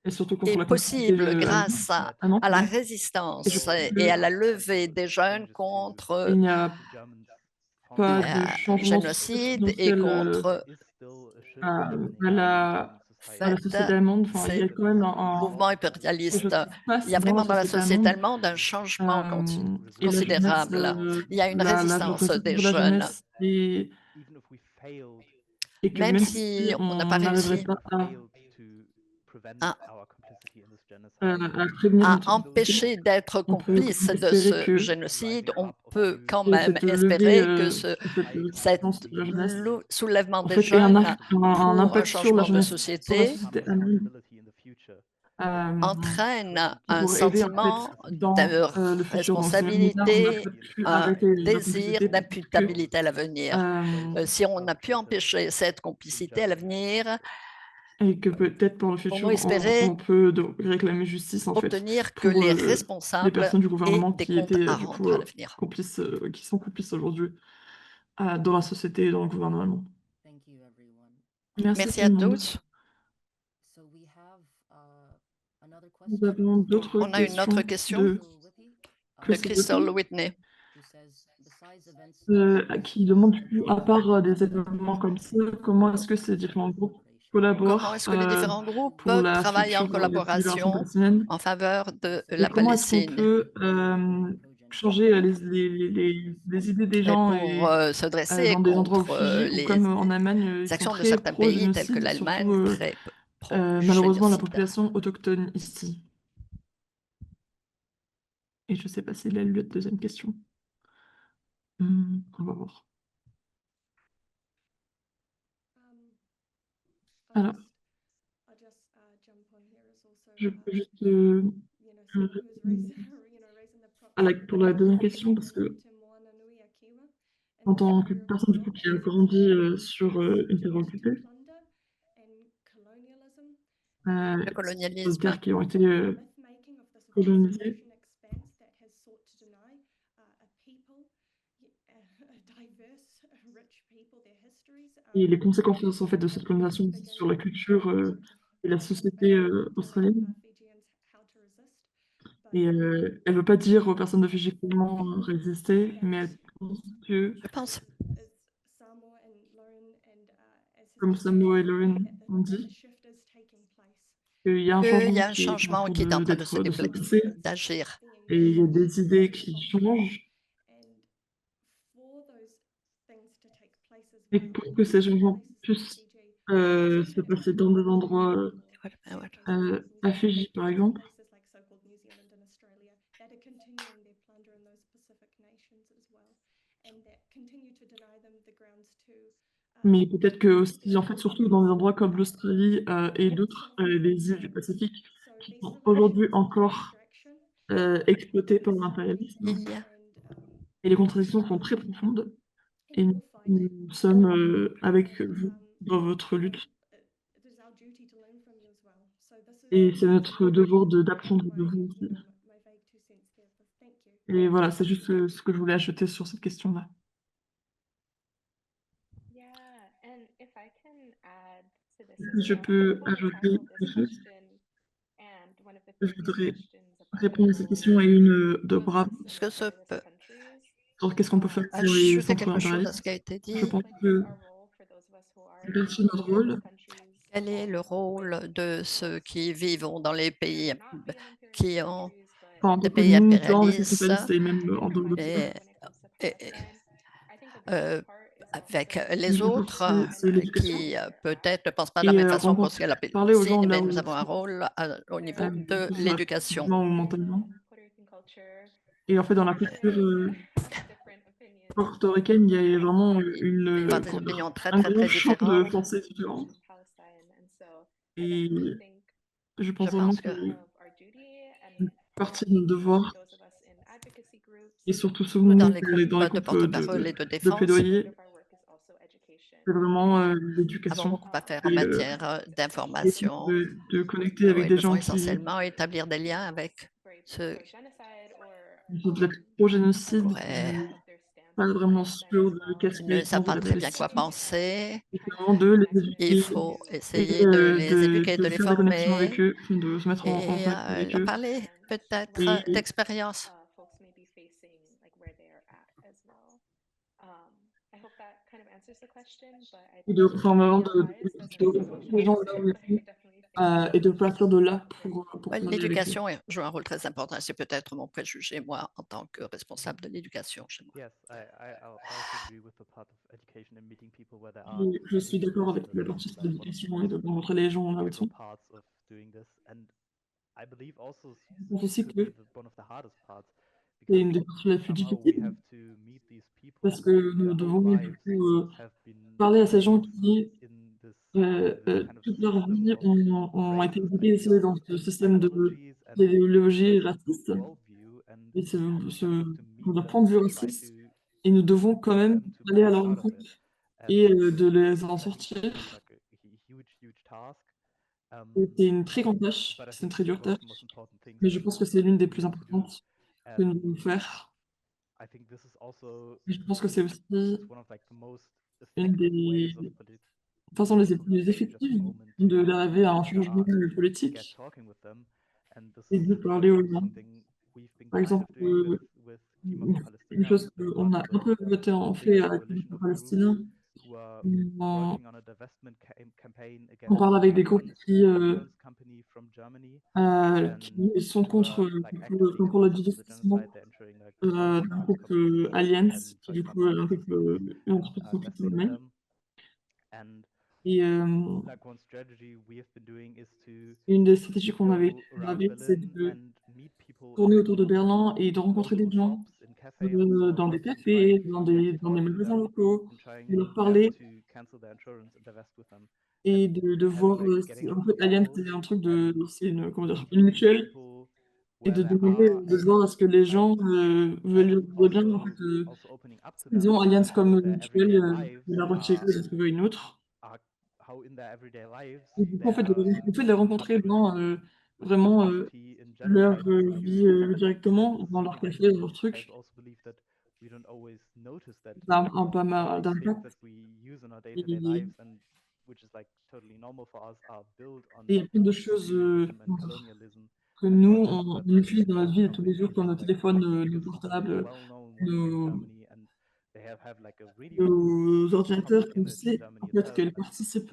et surtout contre est la complicité, possible allemande. grâce Ah non, à la pardon. Et je résistance pense et à qu'il la levée des jeunes contre n'y a pas de le changement génocide et substantiel, contre à à la fait, société allemande. Enfin, il y ces a quand même mouvements quelque chose impérialistes. qui se Il passe y a dans la vraiment dans la société société allemande, allemande un changement et la jeunesse, considérable. Il y a une la résistance représentation des de la jeunes. jeunesse et que Même même si si on n'a pas on n'arriverait réussi pas à à prévenir à notre complicité, empêcher d'être on peut quand complice même de espérer ce génocide, on peut quand que même cette levée, espérer que cette cet résistance de la jeunesse, soulèvement en des fait, ait jeunes un pour un impact sur la changement de jeunesse, sur la société société allemande, hem, entraîne qui un pourrait aider, en fait, sentiment dans, de le futur. Donc si même là, on n'a responsabilité, pas pu un arrêter la désir complicité, peut-être que, d'imputabilité à l'avenir. hem Si on a pu empêcher cette complicité à l'avenir, et que peut-être pour le pour nous futur, on espérer peut réclamer justice, en fait, obtenir que pour, les les responsables personnes du aient gouvernement des qui comptes étaient, à du coup, rendre à l'avenir. complices, qui sont complices aujourd'hui, dans la société et dans le gouvernement allemand. Merci Merci à tout le monde. tous. Nous avons d'autres On a une autre questions question de de Crystal Crystal Whitney, Whitney. qui demande du coup, à part, des événements comme ça, comment est-ce que ces différents groupes Comment collaborent, est-ce que les différents groupes pour la travaillent en future, libération collaboration palestinienne? en faveur de Et la comment est-ce qu'on Palestine peut, changer, les idées des et gens pour et se dresser dans des endroits où contre Fidji ou les comme en Allemagne, ils sont actions de très certains pays tels que pro-génocide, surtout, l'Allemagne, très malheureusement la pro-génocide. population autochtone ici. Et je sais pas s'il a lu la deuxième question. On va voir. Alors, je peux juste, répondre pour la deuxième question parce que en tant que personne du coup qui a grandi, sur, une terre occupée, Le sur des colonialisme. terres qui ont été, colonisées et les conséquences en fait de cette colonisation aussi sur la culture, et la société, australienne et elle veut pas dire aux personnes de Fidji comment, résister, mais elle pense que, Je pense comme Samoa et Lauren ont dit, qu'il y a un qu'il y changement a un qui est en changement cours qui est en train de se passer d'agir. et il y a des idées qui changent et pour que ces changements puissent, se passer dans des endroits, à Fidji, par exemple. Mais peut-être qu'aussi, en fait, surtout dans des endroits comme l'Australie, et d'autres, les îles du Pacifique qui sont aujourd'hui encore, exploitées par l'impérialisme Il y a et les contradictions sont très profondes et nous sommes, avec vous dans votre lutte et c'est notre devoir d'apprendre de vous aussi et voilà, c'est juste, ce que je voulais ajouter sur cette question-là. Si je peux ajouter quelque chose, je voudrais répondre à cette question et une, de Brave Est-ce que ce peut sur qu'est-ce qu'on peut faire pour les ajouter centres quelque chose à impérialistes. ce qui a été Je dit? pense que c'est perçu notre rôle. Quel est le rôle de ceux qui vivent dans les pays qui ont Enfin, en des tant que pays nous, dans les centres impérialistes impérialistes et même en dehors de ça. et, et, euh, avec Une les deuxième autres partie, c'est l'éducation qui peut-être ne pensent pas de la et même façon pour ce qui est rencontrer la parler aux Palestine, gens là mais où nous ils avons un sont, rôle au niveau de que ce soit l'éducation. physiquement ou mentalement. Et en fait, dans la culture, portoricaine, il y a vraiment Il peut y avoir des comment dire? opinions très, Un très, grand très champ de différentes pensées différentes et je je pense vraiment pense que qu'une partie de notre devoir et surtout ou dans nous, les quand on est groupes dans les de groupes, porte-parole et de de défense, plaidoyer, c'est vraiment, avons l'éducation beaucoup à faire en et matière essayer d'information. de connecter avec Ils des devons gens qui essentiellement établir des liens avec ceux font de l'acte-pro-génocide, pourraient pas vraiment sûrs de qu'est-ce ne qu'ils savent pensent de pas la très bien quoi Palestine. penser. Et c'est vraiment de les Il éduquer faut et essayer de les éduquer, de de les faire des connexions avec former eux, enfin de se mettre en et contact avec leur eux parler peut-être et d'expérience. de prendre vraiment de les gens là où ils sont, et de partir de là pour Ouais, parler avec eux. l'éducation joue un rôle très important. C'est peut-être mon préjugé, moi, en tant que responsable de l'éducation chez moi. I also agree with the part of education and meeting people where they are. Je I suis think d'accord avec also la partie de that's one of the l'éducation et most de rencontrer les gens là où ils critical sont. parts of doing this. And I believe also Je pense aussi could be que one of the hardest parts c'est because une des parties les plus somehow we difficiles have to meet these parce people que who nous their whole devons du lives coup, have been parler à ces gens raised qui, in this kind of toute leur system vie of ont été racist éduqués dans ce système ideologies and d'idéologie racist raciste worldview, and et we kind of have to meet comment dire, point them de vue and try raciste to et nous devons quand get même them to aller à break leur out of rencontre it. et And de les en I think this sortir. is like a huge task. Et c'est une très grande tâche, But I c'est une think très it's dure one of tâche, the most important things mais je that pense que c'est l'une des we plus need to do. importantes que And nous devons faire. I think this is also Et je pense que c'est aussi one of like the most une effective ways of des façons les plus change at the effectives moment d'arriver à un to changement start to get politique talking with them. And this et is de parler aux also gens. something we've been Par kind of exemple, doing with Team Up for une Palestina. chose We've been qu'on part a of un peu voté en a big fait à la coalition communauté of groups palestinienne, who are on, working on a divestment campaign on against parle avec des groupes one insurance company from Germany. And qui sont who contre, are like actively pour le complicit in the divertissement genocide. They're ensuring like the funds of d'un arms groupe companies Alliance, and qui du like coup est un groupe, pharmaceutical une entreprise investing in multinationale. them. And Et like one strategy we have been doing is to une des stratégies go qu'on around avait, c'est Berlin de and meet people tourner autour de in Berlin et de rencontrer des local gens shops, in cafes and small dans des restaurants, trying cafés, to dans des talk to magasins them locaux, and trying de leur them parler to cancel their insurance and divest with them. et And de having voir, like getting en on fait, phone Allianz, calls c'est un truc and c'est une, comment dire, une meeting these mutuelle people et where de they demander, are, de and voir est-ce que les gens like veulent bien, en fait, also opening up to s'ils ont them Allianz how comme their mutuelle, everyday lives de la retirer et d'en trouver une autre. are how in their everyday lives Et du coup, they en fait, are le fait de les rencontrer dans with vraiment complicity in leur genocide vie executions. And directement, this is dans leur something I café, dans leur I've truc, also believed that we don't always notice that ça a un pas all mal these things d'impact. that we use in our day-to-day Et lives and which is like totally normal for us are built il on y a plein de choses imperialism and colonialism que and nous, projects that on utilise dans notre those vie de tous les jours, companies comme nos like téléphones, the nos biggest and portables, well-known ones in nos, Germany, and they have like a really nos ordinateurs, public qu'on image in sait en Germany fait itself, qu'elles and participent,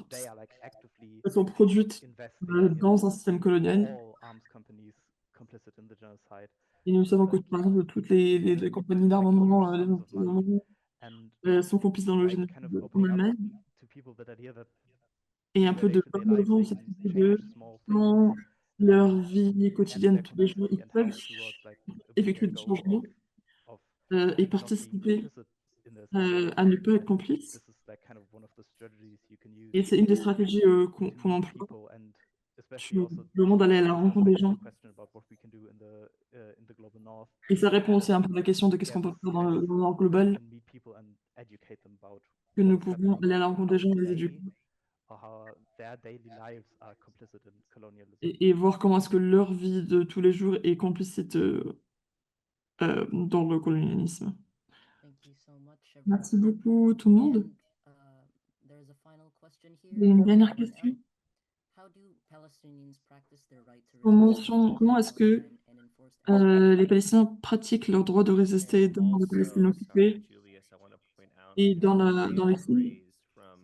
they are like actively elles sont produites investing dans in un système colonial. all arms companies complicit in the genocide, Et nous savons que, like par exemple, toutes les compagnies like huge d'armement, les sums of entreprises money. d'armament, And sont complices dans le by kind of génocide en opening up Allemagne. to people that are here, that Et un in their peu de day-to-day parler aux lives gens they aussi can change de small things dans leur and vie end quotidienne their de tous les jours, complicity ils and peuvent help towards like a bigger effectuer des goal changements of et like not being participer complicit in this anymore. à ne pas être And complices. this is like kind of one of the strategies you can use Et c'est une des stratégies to qu'on meet emploie people, and especially sur also le monde, d'aller à la this is rencontre des like gens. the question about what we can do in the global north, Et ça répond aussi to un peu à la question de qu'est-ce get qu'on peut faire kind of dans le nord global, and meet people and educate them about que nous what's pouvons happening aller à la rencontre des how gens et les éduquer. they or how their daily lives are complicit in colonialism. Et voir comment est-ce que leur vie de tous les jours est complicite dans le colonialisme. Merci beaucoup tout le monde. Il y a une dernière question. Comment est-ce que les Palestiniens pratiquent leur droit de résister And dans la Palestine also, sorry, occupée Julius, I want to point out et that we have dans hand les films? raised from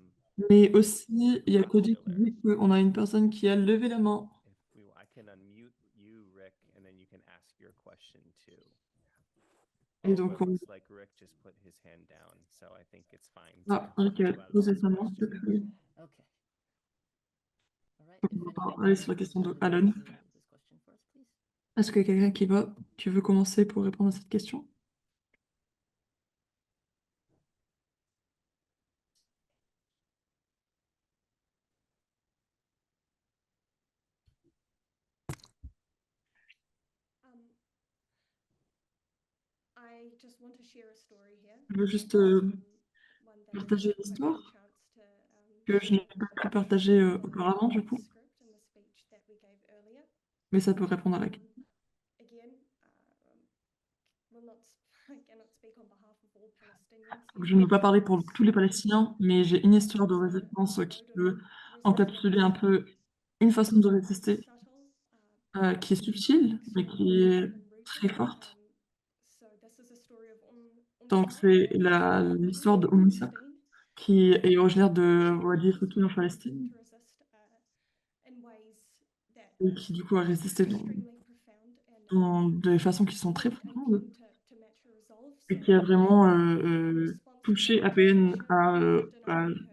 Mais aussi, il y a Cody qui Killer. dit qu'on a une personne qui a levé la main. I can unmute you, Rick, and then you can ask your question too. Et donc, But on looks like Rick just put his hand down, so I think it's fine to va Rick a go out posé of sa the main. question. Okay. All right. Donc, If on va anyone aller sur la else question de would like Alan. to answer this question for us, please. Est-ce qu'il y a quelqu'un qui veut commencer pour répondre à cette question? Je veux juste partager l'histoire que je n'ai pas pu partager auparavant, du coup. Mais ça peut répondre à la question. Je ne veux pas parler pour tous les Palestiniens, mais j'ai une histoire de résistance qui peut encapsuler un peu une façon de résister qui est subtile, mais qui est très forte. Donc, c'est l'histoire de Moussa, qui est originaire de Wadi Foutoun en Palestine, et qui du coup a résisté dans des façons qui sont très profondes, et qui a vraiment touché APN à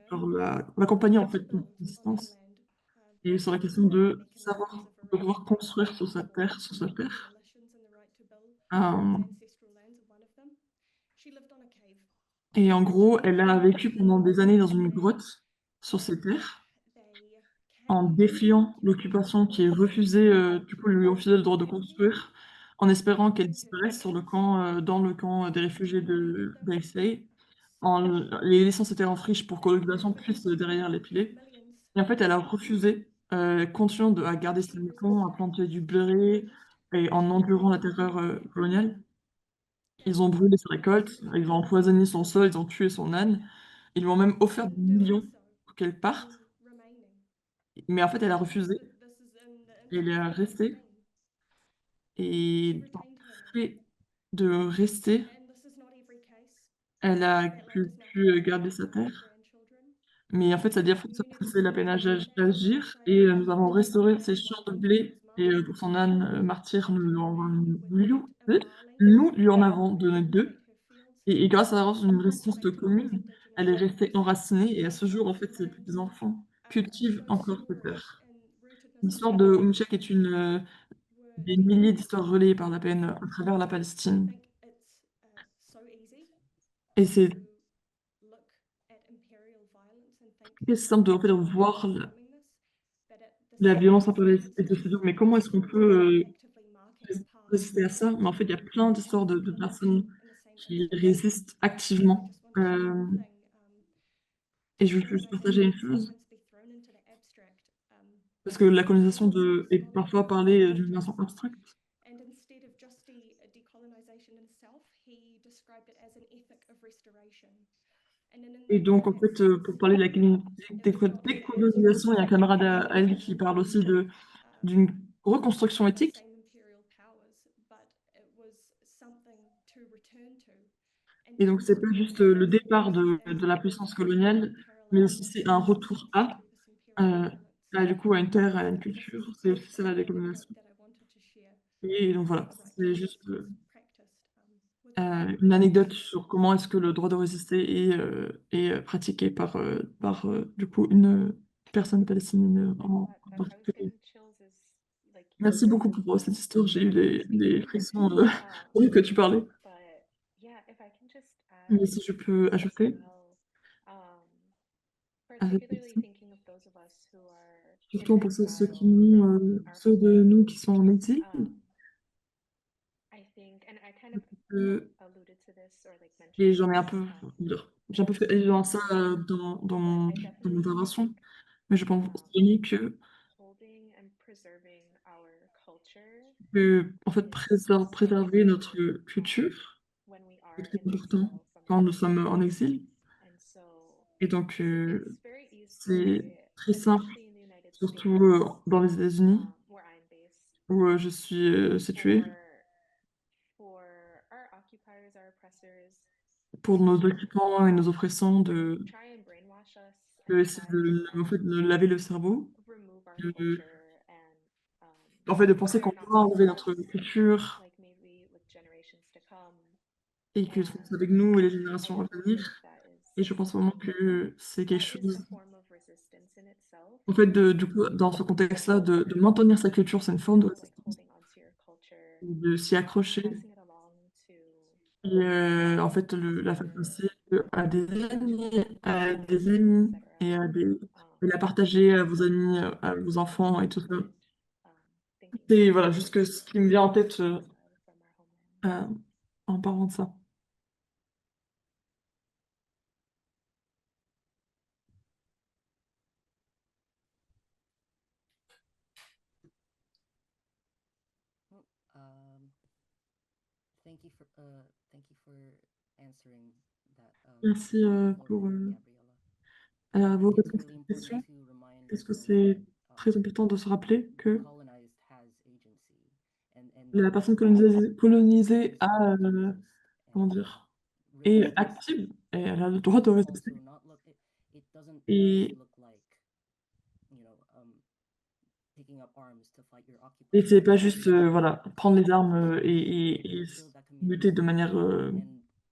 genre l'accompagner en fait dans cette résistance. Et sur la question de savoir, de pouvoir construire sur sa terre, Euh, et en gros, elle a vécu pendant des années dans une grotte sur ces terres, en défiant l'occupation qui est refusée, du coup, ils lui ont refusé le droit de construire, en espérant qu'elle disparaisse sur le camp, dans le camp des réfugiés d'Aysay, en les laissant ces terres en friche pour que l'occupation puisse derrière les piler. Et en fait, elle a refusé, continuant à garder ses moutons, à planter du blé, et en endurant la terreur coloniale. Ils ont brûlé sa récolte, ils ont empoisonné son sol, ils ont tué son âne. Ils lui ont même offert des millions pour qu'elle parte. Mais en fait, elle a refusé. Elle est restée. Et dans le fait de rester, elle a pu garder sa terre. Mais en fait, ça a poussé la peine à agir. Et nous avons restauré ses champs de blé. Et pour son âne martyr, nous lui en avons donné deux. Et grâce à une résistance commune, elle est restée enracinée et à ce jour, en fait, ses petits-enfants cultivent encore cette terre. L'histoire de Umchek est des milliers d'histoires relayées par la peine à travers la Palestine. Et c'est très simple de, en fait, de voir la violence impérialiste et de se dire, mais comment est-ce qu'on peut résister à ça? Mais en fait, il y a plein d'histoires de personnes qui résistent activement. Et je veux juste partager une chose. Parce que la colonisation est parfois parlée d'une façon abstracte. Et donc, en fait, pour parler de la décolonisation, il y a un camarade à elle qui parle aussi d'une reconstruction éthique. Et donc, c'est pas juste le départ de la puissance coloniale, mais aussi c'est un retour euh, du coup, à une terre, à une culture. C'est aussi ça la décolonisation. Et donc, voilà, c'est juste une anecdote sur comment est-ce que le droit de résister est pratiqué par du coup, une personne palestinienne en particulier. Merci beaucoup pour cette histoire. J'ai eu des frissons pendant que tu parlais. Mais si je peux ajouter avec ceci, surtout en pensant à ceux de nous qui sont en exil, euh, et j'en ai un peu, j'ai un peu fait allusion à ça dans mon intervention, mais je pense aussi en fait, préserver notre culture est très important quand nous sommes en exil. Et donc, c'est très simple, surtout dans les États-Unis, où je suis située, pour nos occupants et nos oppressants, essayer en fait, de laver le cerveau, de, en fait, de penser qu'on doit enlever notre culture. et que sont avec nous et les générations à venir. Et je pense vraiment que c'est quelque chose, en fait, du coup, dans ce contexte-là, de maintenir sa culture, c'est une forme de résistance, de s'y accrocher. Et en fait, la faire passer à des amis et la partager à vos amis, à vos enfants et tout ça. C'est voilà, juste que ce qui me vient en tête euh, en parlant de ça. Well, thank you for answering that, Merci pour Gabriella. vos I think it's réponses à really cette important question. to remind Est-ce que everyone c'est that très important de se rappeler the que colonized has agency, and la personne it's colonisée just a, resist comment and dire, est resist active et elle a le droit de doesn't résister. also not look it doesn't just Et, look like, you know, picking up arms to fight your et occupier. c'est pas juste voilà, prendre les armes et Build that lutter community de manière, and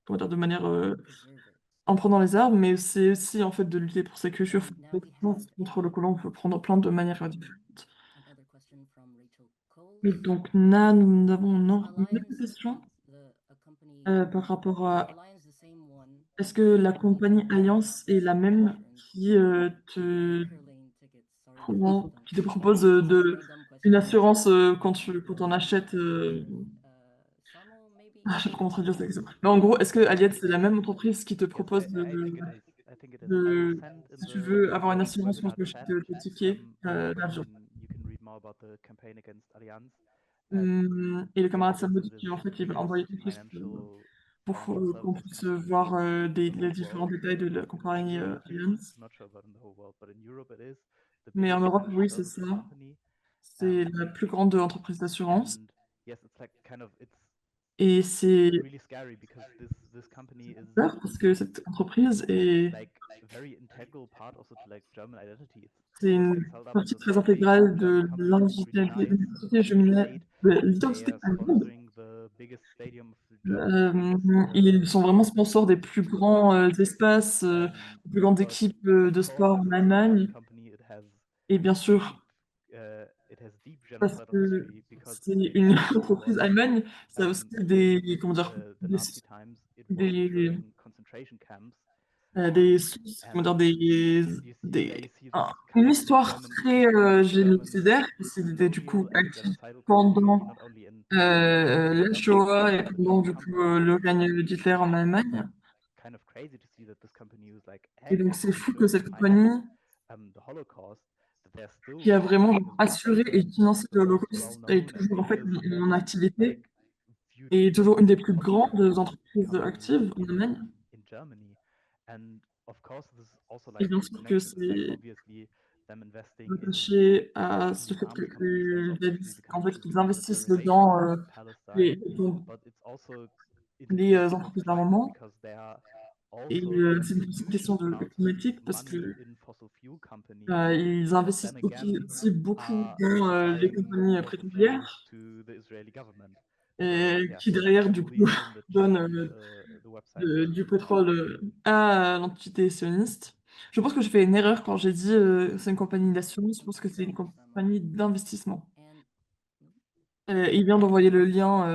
comment dire, de manière preserve it. en prenant les armes, mais c'est aussi en fait de lutter pour sa culture. And now we have Contre le colon, on peut prendre plein de manières différentes. another question from Rachel Coles. Et donc, nous avons une autre Alliance, question a company, par rapport à Alliance, the same one est-ce que la that gives compagnie you Alliance est la même insurance, qui Anchor Lane tickets. Sorry for the tongue qui te twister. propose This is a very dumb une question. assurance quand on achète. Samo, maybe Je sais pas comment maybe traduire you cette can question. Mais en gros, est-ce que Allianz, c'est la même elaborate. entreprise qui te Yes, propose I think it is. I think it is. I will de send si in tu veux avoir une the assurance quand webinar tu achètes chat tes tickets a link where d'avion? you can read more about the campaign against Allianz. And Et le yes, camarade it is Samo it dit is qu'en fait, the il va biggest envoyer quelque chose financial pour qu'on services puisse company voir in the les whole différents world. détails de la In compagnie Europe, at least, Allianz. not sure about in the whole world, but in Europe, it is the Mais en biggest Europe, financial oui, c'est services ça. company. C'est la plus grande entreprise d'assurance. And yes, it's like kind of Et c'est it's really scary because this company is peur parce que cette entreprise est like a very integral part also to like German identity. c'est It's une like held up as partie a très very intégrale German de company that's really l'identité nice, l'identité really great. de They l'identité are allemande. sponsoring the biggest stadium of Germany, I guess, Ils sont vraiment sponsors des plus Fußball Club. grands espaces, And des plus grandes but équipes of de course, sport as en a German Allemagne. company, Et bien deep, sûr, it has deep parce genocide que history because c'est une after the entreprise war, allemande, ça a aussi des, comment dire, the Nazi times, it was des, during concentration camps. des sources, comment dire, And there you see this une kind of histoire German, très historical German génocidaire qui s'est du coup colonial and active genocidal capability, pendant not only in la Germany, Shoah et but in pendant other du coup le countries. règne d'Hitler en And it's Allemagne. like kind of crazy to see that this company who's like Et donc c'est actively fou que cette financing compagnie the Holocaust, that they're still qui a vraiment like assuré et financé the le most well Holocauste est known and toujours en fait biggest en and like activité viewed et toujours une des plus grandes propaganda entreprises company actives en Allemagne. in Germany. And of course, this is also Et like bien sûr que connected with like c'est obviously them investing attaché à in ce these fait arms companies. There's obviously the kind qu'en of fait, qu'ils investissent demilitarization dedans of Palestine, les, but it's also les interconnected with entreprises climate d'armement. because they are Et also c'est une huge question de amounts of climatique parce money que in fossil fuel companies ils that investissent then again aussi beaucoup are dans les supplying compagnies fossil fuels pétrolières to the Israeli government. So et yeah, qui derrière, I du will leave coup, it in the chat, donnent the website where du you can pétrole read it. à l'entité sioniste. Je pense que j'ai fait une erreur quand j'ai dit c'est une compagnie d'assurance. Je pense que c'est une Thank you, Samo. compagnie d'investissement. And Il vient d'envoyer le lien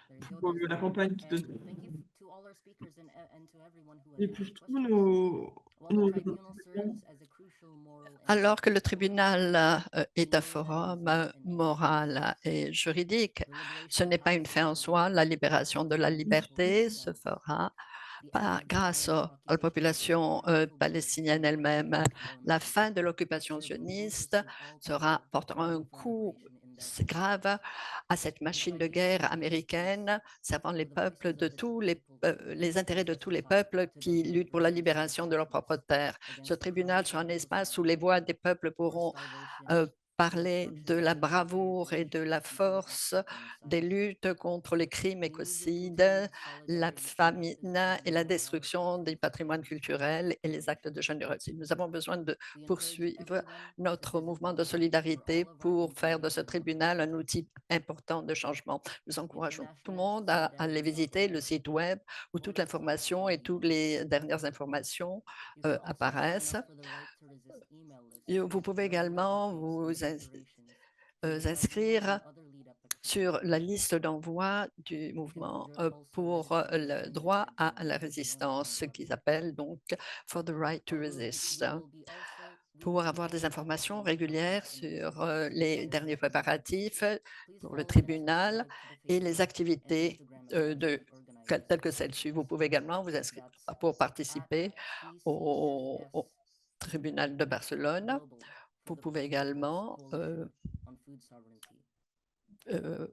there you go. pour There's la that. campagne And thank you to all our speakers and to everyone who has et pour asked tous questions. While the nos tribunal participants. serves as a crucial moral and Alors que le ethical forum, tribunal est un ensuring that forum result and moral et juridique, the liberation ce of n'est pas une fin en Palestinian soi. La libération and de la the peaceful liberté se resistance, fera the end grâce of à la occupation population and peaceful palestinienne elle-même. La fin de l'occupation serve no purpose sioniste should all power portera un for coup liberation in that grave à cette the machine de tribunal guerre stands américaine servant les for the peuples voices de of its tous people les to intérêts de tous les justify, peuples to qui defend luttent pour la reparations libération de leur propre terre. Ce against the tribunal crimes sera of un espace où genocide, les voix des peuples forced pourront starvation, euh, parler de la bravoure et de la force des luttes contre les crimes écocides, la famine et la destruction des patrimoines culturels et les actes de génocide. Nous avons besoin de poursuivre notre mouvement de solidarité pour faire de ce tribunal un outil important de changement. Nous encourageons tout le monde à aller visiter le site web où toute l'information et toutes les dernières informations apparaissent. Et vous pouvez également vous inscrire sur la liste d'envoi du mouvement pour le droit à la résistance, ce qu'ils appellent donc For the Right to Resist, pour avoir des informations régulières sur les derniers préparatifs pour le tribunal et les activités telles que celle-ci. Vous pouvez également vous inscrire pour participer au tribunal de Barcelone. Vous pouvez également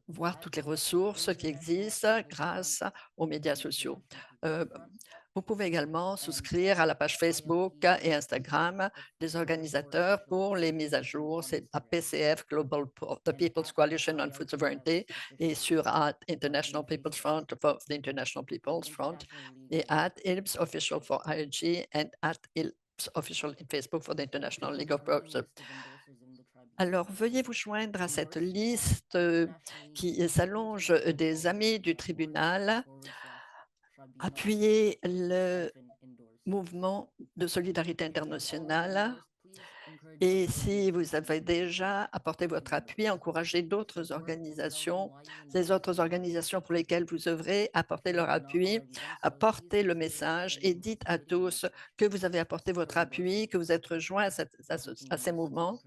voir toutes les ressources qui existent grâce aux médias sociaux. Vous pouvez également souscrire à la page Facebook et Instagram des organisateurs pour les mises à jour. C'est à PCF Global, the People's Coalition on Food Sovereignty, et sur International People's Front for the International People's Front, et ILPS Official for IRG and ILPS Official in Facebook for the International League of Brokers. Alors, veuillez vous joindre à cette liste qui s'allonge des amis du tribunal. Appuyez le mouvement de solidarité internationale. Et si vous avez déjà apporté votre appui, encouragez d'autres organisations, les autres organisations pour lesquelles vous œuvrez, apportez leur appui, apportez le message et dites à tous que vous avez apporté votre appui, que vous êtes rejoints à ces mouvements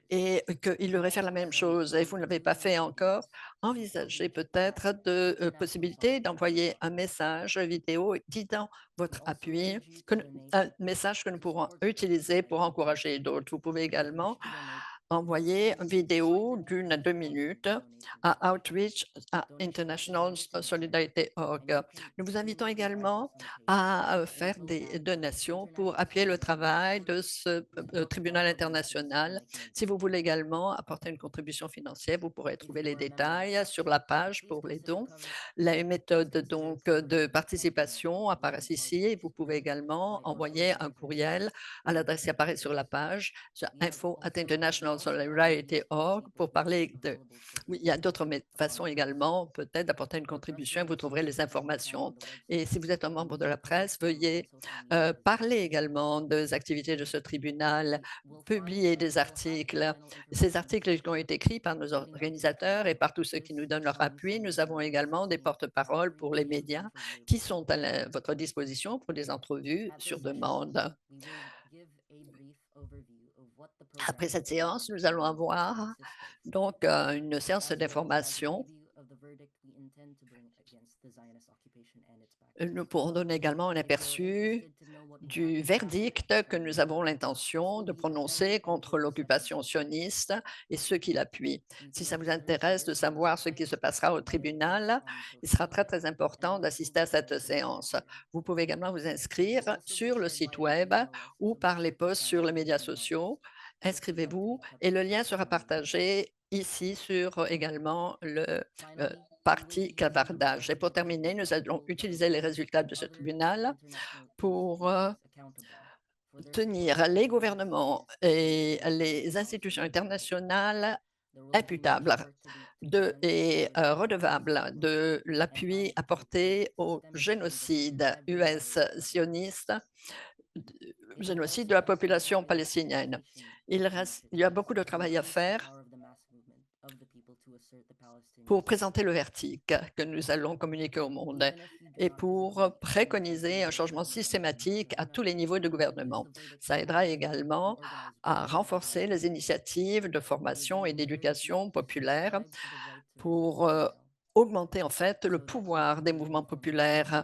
et qu'ils devraient faire la même chose et vous ne l'avez pas fait encore, envisagez peut-être de possibilité d'envoyer un message vidéo disant votre appui, un message que nous pourrons utiliser pour encourager d'autres. Vous pouvez également envoyer une vidéo d'1 à 2 minutes à Outreach à International Solidarity.org. Nous vous invitons également à faire des donations pour appuyer le travail de ce tribunal international. Si vous voulez également apporter une contribution financière, vous pourrez trouver les détails sur la page pour les dons. Les méthodes donc de participation apparaissent ici et vous pouvez également envoyer un courriel à l'adresse qui apparaît sur la page, sur info@internationalsolidarity.org pour parler de... Oui, il y a d'autres façons également peut-être d'apporter une contribution. Vous trouverez les informations. Et si vous êtes un membre de la presse, veuillez parler également des activités de ce tribunal, publier des articles. Ces articles ont été écrits par nos organisateurs et par tous ceux qui nous donnent leur appui. Nous avons également des porte-paroles pour les médias qui sont à votre disposition pour des entrevues sur demande. Après cette séance, nous allons avoir donc une séance d'information. Nous pourrons donner également un aperçu du verdict que nous avons l'intention de prononcer contre l'occupation sioniste et ceux qui l'appuient. Si ça vous intéresse de savoir ce qui se passera au tribunal, il sera très, très important d'assister à cette séance. Vous pouvez également vous inscrire sur le site web ou par les posts sur les médias sociaux. Inscrivez-vous et le lien sera partagé ici sur également le parti clavardage. Et pour terminer, nous allons utiliser les résultats de ce tribunal pour tenir les gouvernements et les institutions internationales imputables et redevables de l'appui apporté au génocide US sioniste, génocide de la population palestinienne. Il y a beaucoup de travail à faire pour présenter le verdict que nous allons communiquer au monde et pour préconiser un changement systématique à tous les niveaux de gouvernement. Ça aidera également à renforcer les initiatives de formation et d'éducation populaire pour augmenter en fait le pouvoir des mouvements populaires,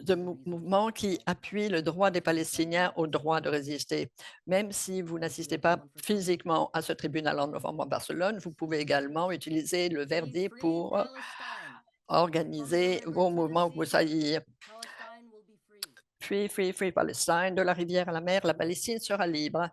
de mouvements qui appuient le droit des Palestiniens au droit de résister. Même si vous n'assistez pas physiquement à ce tribunal en novembre à Barcelone, vous pouvez également utiliser le verdict pour organiser vos mouvements que vous soyez. Free, free, free Palestine, de la rivière à la mer, la Palestine sera libre.